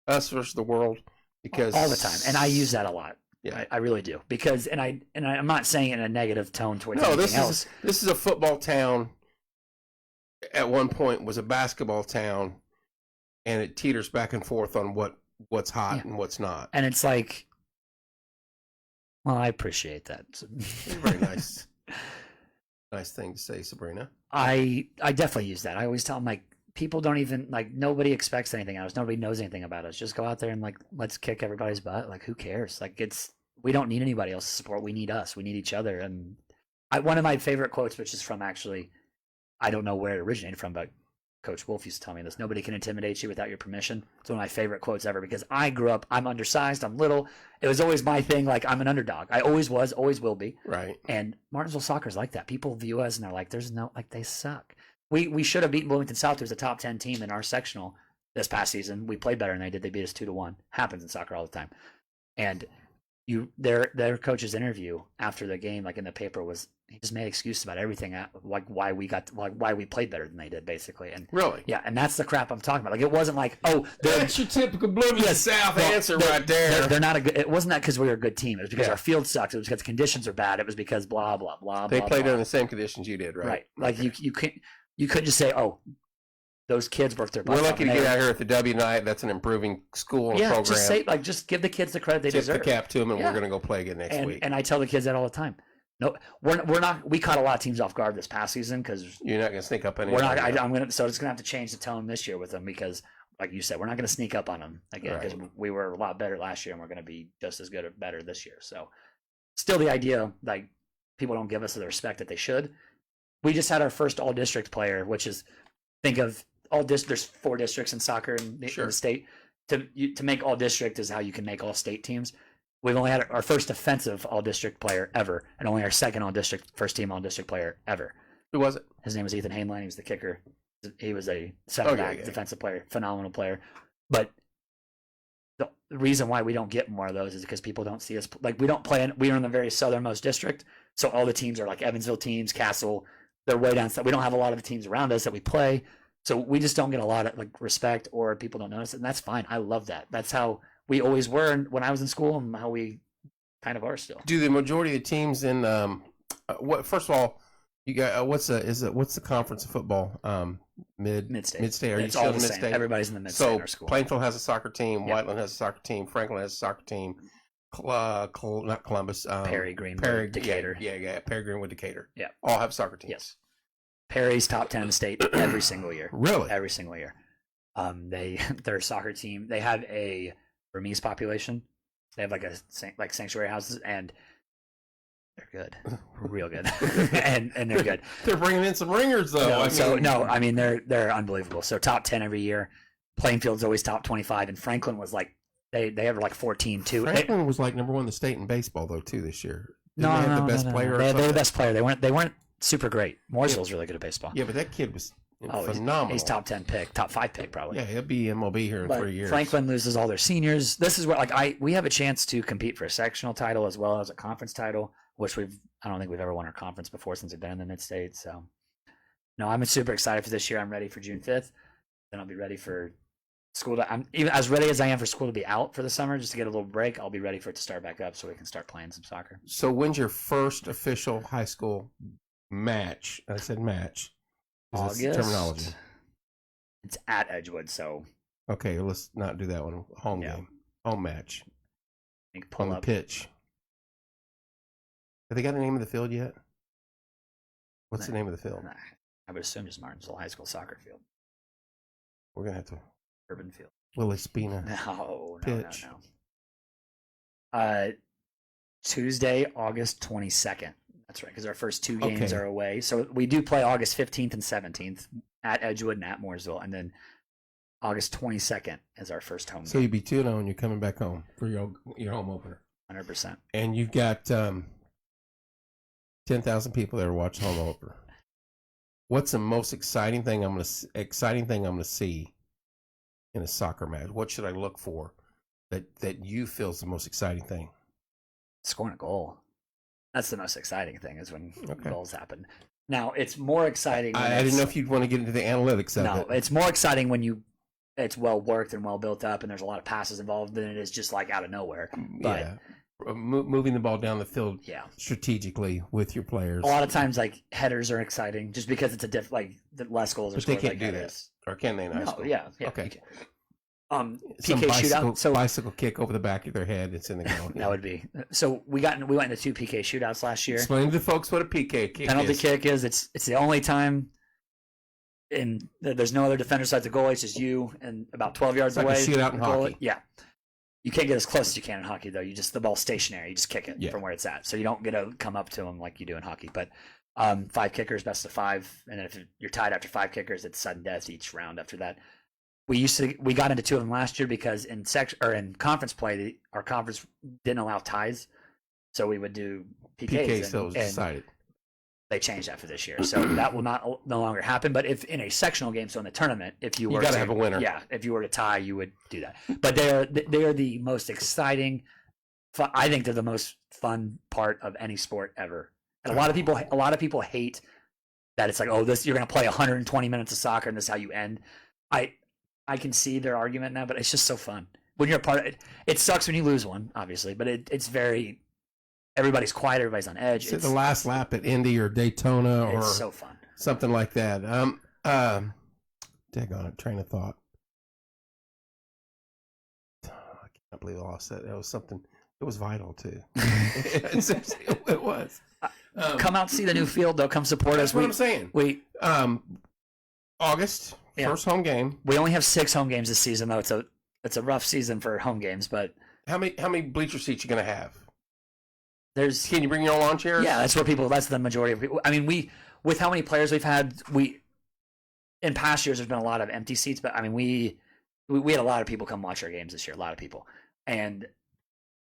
us versus the world? Because all the time, and I use that a lot. Yeah. I really do. Because I'm not saying it in a negative tone towards anything else. This is a football town. At one point was a basketball town, and it teeters back and forth on what's hot and what's not. And it's like, well, I appreciate that. Very nice. Nice thing to say, Sabrina. I definitely use that. I always tell them, like, people don't even, like, nobody expects anything out of us. Nobody knows anything about us. Just go out there and, like, let's kick everybody's butt. Like, who cares? Like, we don't need anybody else's support. We need us. We need each other. And one of my favorite quotes, which is from actually, I don't know where it originated from, but Coach Wolf used to tell me this. Nobody can intimidate you without your permission. It's one of my favorite quotes ever because I grew up, I'm undersized, I'm little. It was always my thing, like I'm an underdog. I always was, always will be. Right. And Martinsville soccer is like that. People view us and they're like, there's no, like they suck. We should have beaten Bloomington South, who's a top 10 team in our sectional this past season. We played better than they did. They beat us 2-1. Happens in soccer all the time. And their coach's interview after the game, like in the paper, was he just made excuses about everything, like why we played better than they did, basically. And really, yeah, and that's the crap I'm talking about. Like it wasn't like, oh, that's your typical Bloomington South answer right there. They're not a good. It wasn't that because we were a good team. It was because our field sucks. It was because the conditions are bad. It was because blah blah blah. They played blah. under the same conditions you did, right? Right. Like you couldn't just say, oh, those kids worked their butts off. We're lucky to get out here at the W night. That's an improving school and program. Just give the kids the credit they deserve. Tip the cap to them, and we're going to go play again next week. And I tell the kids that all the time. No, we're not. We caught a lot of teams off guard this past season because you're not going to sneak up on them. We're not. So it's going to have to change the tone this year with them because, like you said, we're not going to sneak up on them again because we were a lot better last year and we're going to be just as good or better this year. So, still the idea, like people don't give us the respect that they should. We just had our first all district player, which is think of. There's 4 districts in soccer in the state. To make all district is how you can make all state teams. We've only had our first defensive all district player ever, and only our second all district first team all district player ever. Who was it? His name was Ethan Hainline. He was the kicker. He was a center back defensive player, phenomenal player. But the reason why we don't get more of those is because people don't see us like we don't play. We are in the very southernmost district, so all the teams are like Evansville teams, Castle. They're way down south. We don't have a lot of the teams around us that we play. So we just don't get a lot of like respect, or people don't notice it, and that's fine. I love that. That's how we always were when I was in school, and how we kind of are still. Do the majority of the teams in what? First of all, you got what's the conference of football? Mid-state. Mid-state. Are it's you all still the mid-state? same. Everybody's in the mid-state in our school. Plainfield has a soccer team. Yep. Whiteland has a soccer team. Franklin has a soccer team. Not Columbus. Perry, Greenwood, Decatur. Yeah. Perry, Greenwood, Decatur. Yeah. All have soccer teams. Yes. Perry's top 10 in the state every single year. Really? Every single year. Their soccer team, they have a Burmese population. They have like sanctuary houses, and they're good, real good, and they're good. They're bringing in some ringers though. They're unbelievable. So top 10 every year. Plainfield's always top 25, and Franklin was like they have like 14 too. Franklin was like number 1 in the state in baseball though too this year. Didn't they have the best player? They're the best player. They weren't super great. Mooresville's really good at baseball. Yeah, but that kid was phenomenal. He's top 10 pick, top 5 pick probably. Yeah, he'll be MLB here in 3 years. Franklin loses all their seniors. This is where we have a chance to compete for a sectional title as well as a conference title, which I don't think we've ever won our conference before since we've been in the mid-state. So, no, I'm super excited for this year. I'm ready for June 5th. Then I'll be ready for school. I'm even as ready as I am for school to be out for the summer, just to get a little break. I'll be ready for it to start back up so we can start playing some soccer. So when's your first official high school match? I said match. August. Terminology. It's at Edgewood, so. Okay, let's not do that one. Home game. Home match. On the pitch. Have they got the name of the field yet? What's the name of the field? I would assume just Martinsville High School soccer field. We're going to have to. Urban field. Willy Spina. No. Pitch. Tuesday, August 22nd. That's right, because our first 2 games are away. So we do play August 15th and 17th at Edgewood and at Mooresville. And then August 22nd is our first home game. So you'd be 2-0 and you're coming back home for your home opener. 100%. And you've got 10,000 people that are watching home opener. What's the most exciting thing I'm going to see in a soccer match? What should I look for that you feel is the most exciting thing? Scoring a goal. That's the most exciting thing is when goals happen. Now, it's more exciting. I didn't know if you'd want to get into the analytics of it. No, it's more exciting when it's well worked and well built up and there's a lot of passes involved than it is just like out of nowhere. But moving the ball down the field Yeah. strategically with your players. A lot of times, like headers are exciting just because it's a like the less goals are But they scored. can't like do headers. that, or can they? In high No, school? yeah. Okay. PK Some shootout. So bicycle kick over the back of their head. It's in the goal. that would be. So we went into 2 PK shootouts last year. Explain to the folks what a PK kick Penalty is. kick is it's the only time. And there's no other defender besides the goalie. It's just you and about 12 yards It's like away. a shootout in goalie. hockey. Yeah. You can't get as close as you can in hockey, though. The ball's stationary. You just kick it Yeah. from where it's at. So you don't get to come up to them like you do in hockey. But 5 kickers, best of 5. And then if you're tied after 5 kickers, it's sudden death each round after that. We got into 2 of them last year because in conference play, our conference didn't allow ties. So we would do PKs. PK still was decided. They changed that for this year, so that will no longer happen. But if in a sectional game, so in the tournament, if you were got to have a winner. Yeah, if you were to tie, you would do that. But they are the most exciting. I think they're the most fun part of any sport ever. And a lot of people hate that it's like, oh, you're going to play 120 minutes of soccer and this is how you end. I can see their argument now, but it's just so fun when you're a part of it. It sucks when you lose one, obviously, but it's very. Everybody's quiet. Everybody's on edge. It's the last lap at Indy or Daytona or it's so fun. Something like that. Dag on it, train of thought. I can't believe I lost that. It was something. It was vital too. It was. Come out and see the new field, though. Come support us. That's what I'm saying. August first home game. We only have 6 home games this season, though. It's a rough season for home games, but how many bleacher seats you gonna have? Can you bring your own lawn chairs? Yeah, that's the majority of people. I mean, with how many players we've had, in past years there's been a lot of empty seats, but I mean we had a lot of people come watch our games this year, a lot of people, and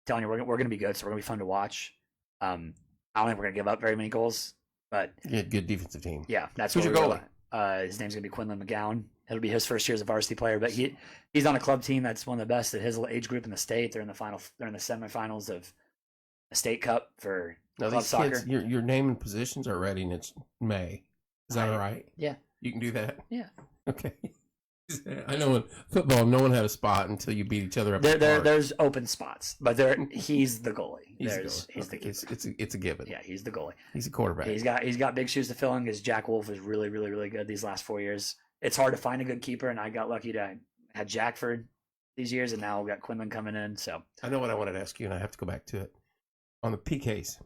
telling you we're going to be good, so we're going to be fun to watch. I don't think we're going to give up very many goals, but good defensive team. Yeah, that's who's your goalie. His name's going to be Quinlan McGowan. It'll be his first year as a varsity player, but he's on a club team that's one of the best at his age group in the state. They're in the semifinals of a state cup for club soccer. Kids, your name and positions are ready, and it's May. Is that all right? Yeah. You can do that? Yeah. Okay. I know in football, no one had a spot until you beat each other up. There's open spots, but he's the goalie. He's the keeper. It's a given. Yeah, he's the goalie. He's a quarterback. He's got big shoes to fill in because Jack Wolf is really, really, really good these last 4 years. It's hard to find a good keeper, and I got lucky to have Jack for these years, and now we've got Quinlan coming in. So I know what I wanted to ask you, and I have to go back to it. On the PKs,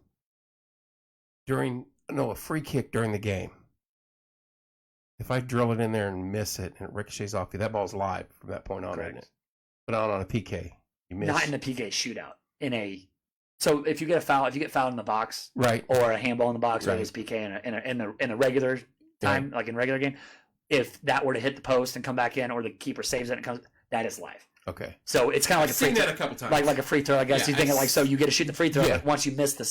a free kick during the game. If I drill it in there and miss it and it ricochets off you, that ball's live from that point on, isn't it? But on a PK, you miss. Not in the PK shootout. So if you get fouled in the box, right, or a handball in the box, or it was PK in a regular time, like in a regular game, if that were to hit the post and come back in, or the keeper saves it and it comes, that is live. Okay. So it's kind of like I've seen that a couple times. Like a free throw, I guess. You think it like, so you get to shoot the free throw, Yeah. but once you miss the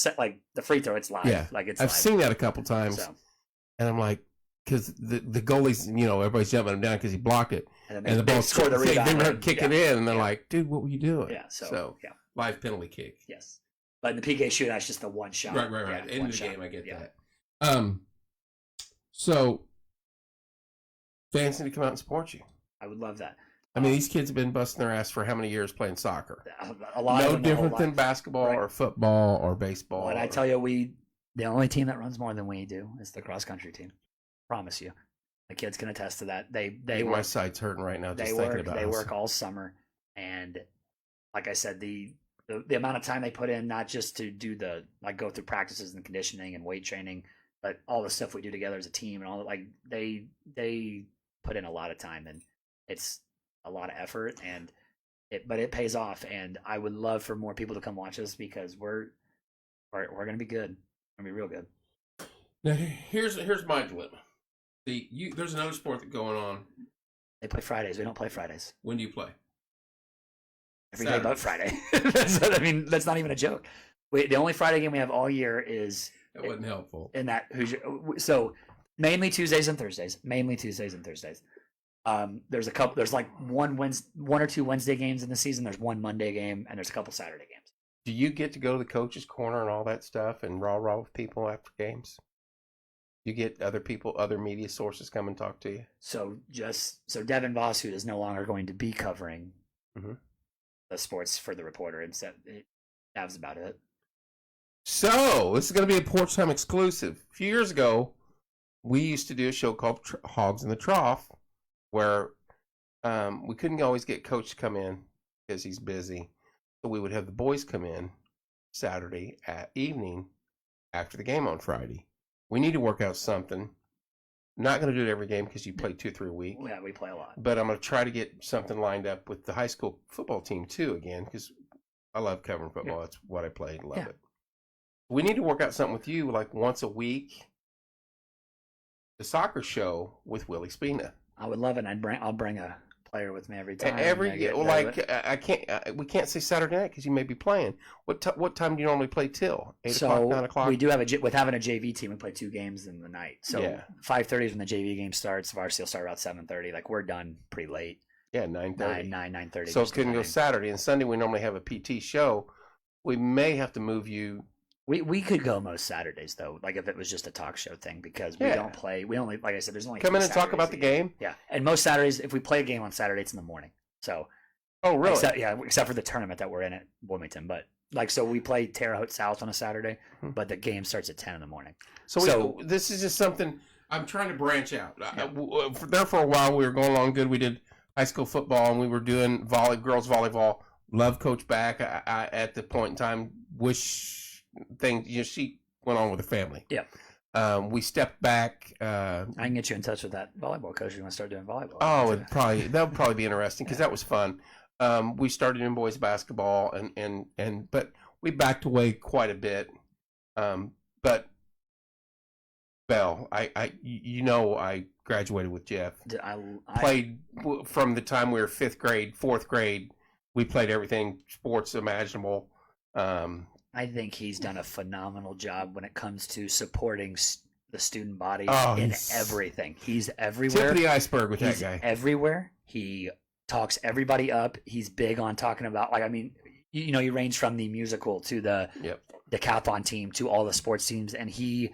free throw, it's live. Yeah. Like it's I've live. seen that a couple times, So, and I'm like, because the goalies, everybody's jumping him down because he blocked it, and the ball scored the rebound. They were kicking in, and they're like, dude, what were you doing? Yeah. So yeah. Live penalty kick. Yes. But in the PK shootout, it's just the one shot. Right. Yeah, End one of the shot. game, I get that. So fans need to come out and support you. I would love that. I mean, these kids have been busting their ass for how many years playing soccer? A lot. No of them, different than basketball or football or baseball. When I tell you, the only team that runs more than we do is the cross country team. Promise you, the kids can attest to that. My side's hurting right now just thinking about it. They work all summer, and like I said, the amount of time they put in, not just to do go through practices and conditioning and weight training, but all the stuff we do together as a team and all that. Like they put in a lot of time, and it's a lot of effort, but it pays off. And I would love for more people to come watch us because we're going to be good. We're going to be real good. Now here's my dilemma. There's another sport that's going on. They play Fridays. We don't play Fridays. When do you play? Every day but Friday. That's not even a joke. The only Friday game we have all year is. That wasn't helpful. In that, so mainly Tuesdays and Thursdays. There's a couple. There's like one or two Wednesday games in the season. There's one Monday game, and there's a couple Saturday games. Do you get to go to the coach's corner and all that stuff and rah with people after games? You get other media sources come and talk to you. So Devin Voss, who is no longer going to be covering the sports for the Reporter, instead That was about it. So, this is going to be a Porch Time exclusive. A few years ago, we used to do a show called Hogs in the Trough, where we couldn't always get Coach to come in because he's busy. So we would have the boys come in Saturday at evening after the game on Friday. We need to work out something. Not going to do it every game because you play 2-3 a week. Yeah, we play a lot. But I'm going to try to get something lined up with the high school football team too again, because I love covering football. That's what I played. Love it. We need to work out something with you like once a week. The soccer show with Willy Spina. I would love it. I'll bring a player with me every time. I can't. We can't say Saturday night because you may be playing. What time do you normally play till? 8 o'clock, 9 o'clock. We do have with having a JV team. We play 2 games in the night. So 5:30 is when the JV game starts. Varsity will start about 7:30. Like we're done pretty late. Yeah, 9:30. 9:30. So it couldn't go Saturday and Sunday. We normally have a PT show. We may have to move you. We could go most Saturdays though, like if it was just a talk show thing, because we don't play. We only, like I said, there's only come in and Saturdays talk about the game. Yeah, and most Saturdays, if we play a game on Saturday, it's in the morning. So, oh really? Except for the tournament that we're in at Wilmington, but like so we play Terre Haute South on a Saturday, but the game starts at 10 in the morning. So this is just something I'm trying to branch out. There for a while we were going along good. We did high school football and we were doing girls volleyball. Love Coach back. I at the point in time wish. Things she went on with her family. Yeah. We stepped back. I can get you in touch with that volleyball coach. You want to start doing volleyball? Oh, that would probably be interesting because that was fun. We started in boys basketball and but we backed away quite a bit. But Bell, I graduated with Jeff. I played from the time we were 5th grade, 4th grade. We played everything sports imaginable. I think he's done a phenomenal job when it comes to supporting the student body in everything. He's everywhere. Tip of the iceberg with that guy. Everywhere. He talks everybody up. He's big on talking about, like, I mean, you range from the musical to the decathlon team to all the sports teams, and he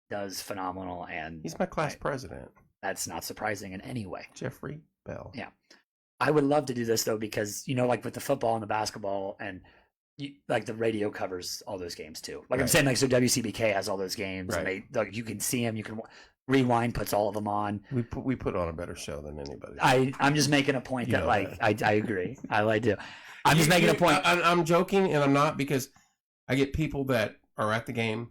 does phenomenal. And he's my class president. That's not surprising in any way. Jeffrey Bell. Yeah. I would love to do this, though, because, like with the football and the basketball and like the radio covers all those games too. Like I'm saying, like so WCBK has all those games, and you can see them. You can Rewind puts all of them on. We put on a better show than anybody. I'm just making a point that I agree. I do. I'm just making a point. I'm joking and I'm not, because I get people that are at the game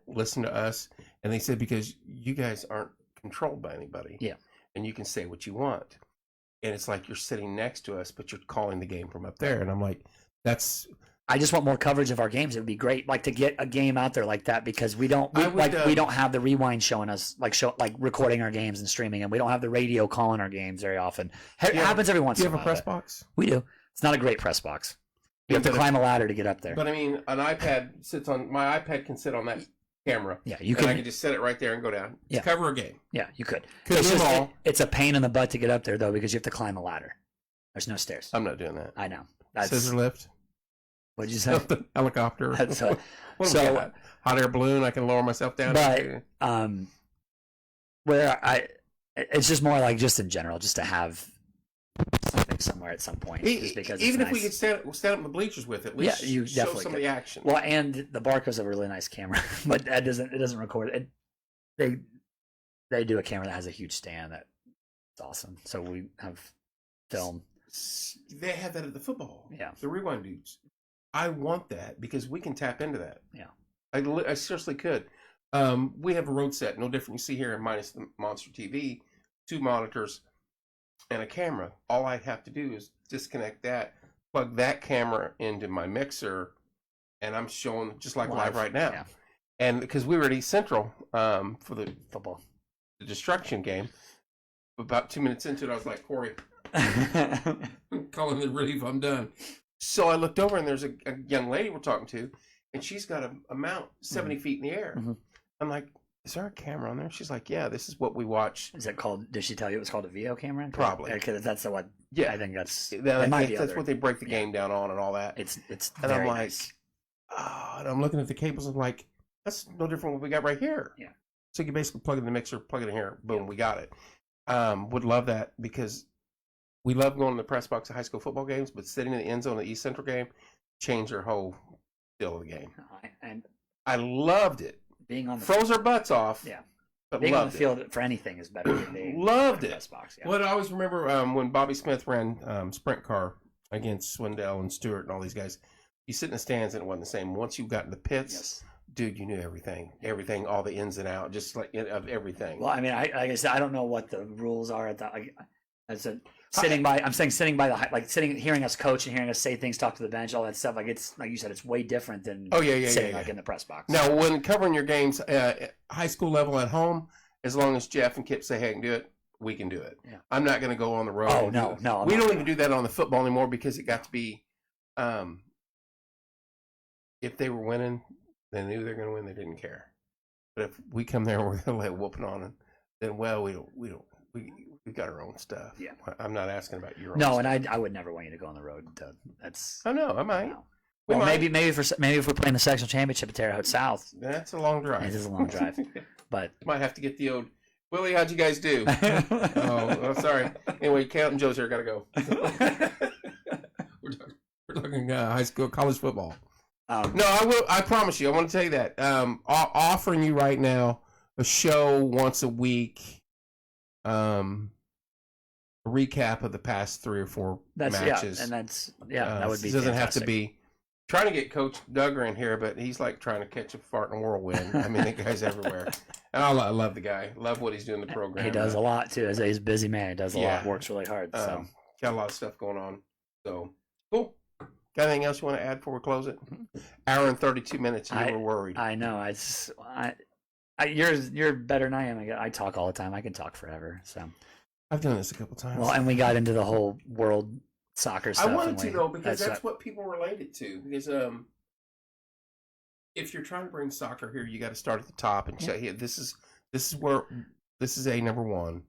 listen to us and they said because you guys aren't controlled by anybody. Yeah. And you can say what you want. And it's like you're sitting next to us, but you're calling the game from up there. And I'm like, I just want more coverage of our games. It would be great, like to get a game out there like that, because we don't have the rewind showing us like recording our games and streaming, and we don't have the radio calling our games very often. It happens every once in a while. Do you have a press box? We do. It's not a great press box. You have to climb a ladder to get up there. But I mean, my iPad can sit on that camera. Yeah, you can. I can just set it right there and go down. Cover a game. Yeah, you could. It's a pain in the butt to get up there though, because you have to climb a ladder. There's no stairs. I'm not doing that. I know. Scissor lift. What'd you say? Helicopter. Hot air balloon. I can lower myself down. But it's just more like just in general, just to have something somewhere at some point. Just because even if we could stand up in the bleachers with it, at least you show definitely some of the action. Well, and the Barco's a really nice camera, but it doesn't record it. They do a camera that has a huge stand that's awesome. So we have film. They have that at the football. Yeah, the rewind dudes. I want that because we can tap into that. Yeah, I seriously could. We have a road set, no different you see here, minus the monster TV, 2 monitors, and a camera. All I have to do is disconnect that, plug that camera into my mixer, and I'm showing just like live right now. Yeah. And because we were at East Central for the football, the destruction game, about 2 minutes into it, I was like, Corey, calling the relief, I'm done. So I looked over and there's a young lady we're talking to, and she's got a mount 70 feet in the air. Mm-hmm. I'm like, is there a camera on there? She's like, yeah, this is what we watch. Is it called? Did she tell you it was called a VO camera? Probably, because that's the one. Yeah, I think that's what they break the game down on and all that. It's and I'm like, nice. Oh, and I'm looking at the cables and I'm like, that's no different from what we got right here. Yeah. So you can basically plug in the mixer, plug it in here, boom, we got it. Would love that because we love going to the press box of high school football games, but sitting in the end zone of the East Central game, changed their whole feel of the game. And I loved it. being on the Froze our butts off. yeah, but being on loved the field for anything is better than being Loved in the it. press box. Yeah. Well, I always remember when Bobby Smith ran sprint car against Swindell and Stewart and all these guys. You sit in the stands and it wasn't the same. Once you got in the pits, Yes. dude, you knew everything, all the ins and outs, just like of everything. Well, I mean, like I said, I don't know what the rules are at that. I said sitting by. I'm saying sitting by hearing us coach and hearing us say things, talk to the bench, all that stuff. Like it's like you said, it's way different than sitting like in the press box. Now, when covering your games, high school level at home, as long as Jeff and Kip say, "Hey, I can do it," we can do it. Yeah. I'm not going to go on the road. Oh no. We don't even do that on the football anymore because it got to be, if they were winning, they knew they're going to win. They didn't care. But if we come there and we're going to lay whooping on them, then we got our own stuff. Yeah. I'm not asking about your own. No, stuff. and I would never want you to go on the road. That's. I know. I might. No. Well, maybe if we're playing the sectional championship at Terre Haute South. That's a long drive. It is a long drive, but might have to get the old Willie. How'd you guys do? oh, sorry. Anyway, Count and Joe's here. Gotta go. we're talking high school, college football. No, I will. I promise you. I want to tell you that. Offering you right now a show once a week. A recap of the past 3 or 4 matches. Yeah, and that would be. It doesn't fantastic. have to be. Trying to get Coach Duggar in here, but he's like trying to catch a fart in a whirlwind. I mean, the guy's everywhere. And I love the guy. Love what he's doing in the program. He does a lot too. He's a busy man. He does a lot. Works really hard. So got a lot of stuff going on. So cool. Got anything else you want to add before we close it? Hour and 32 minutes. And you were worried. I know. You're better than I am. I talk all the time. I can talk forever. So I've done this a couple times. Well, and we got into the whole world soccer stuff. I wanted to though because that's what people relate it to. Because if you're trying to bring soccer here, you got to start at the top and say, "Hey, this is a number one,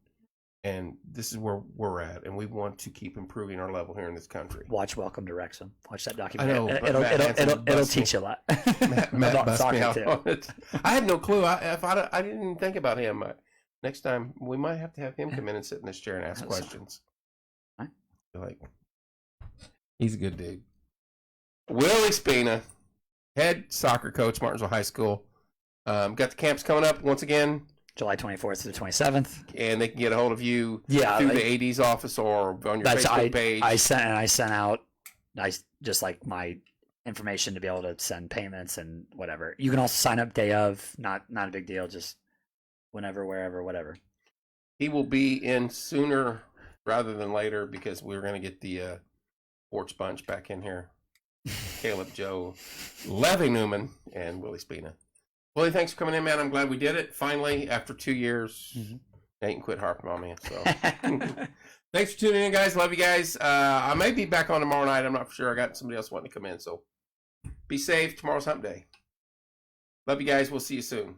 and this is where we're at, and we want to keep improving our level here in this country." Watch Welcome to Wrexham. Watch that documentary. I know, It'll teach you a lot. Matt about bust soccer me out too. on it. I had no clue. I didn't even think about him. Next time we might have to have him come in and sit in this chair and ask questions. Huh? Like, he's a good dude. Willy Spina, head soccer coach, Martinsville High School. Got the camps coming up once again. July 24th to the 27th. And they can get a hold of you through the AD's office or on your Facebook page. I sent out just like my information to be able to send payments and whatever. You can also sign up day of. Not a big deal. Just whenever, wherever, whatever. He will be in sooner rather than later because we're going to get the sports bunch back in here. Caleb, Joe, Levy Newman, and Willy Spina. Willie, thanks for coming in, man. I'm glad we did it. Finally, after 2 years, Nate can quit harping on me. So, thanks for tuning in, guys. Love you guys. I may be back on tomorrow night. I'm not for sure. I got somebody else wanting to come in. So, be safe. Tomorrow's hump day. Love you guys. We'll see you soon.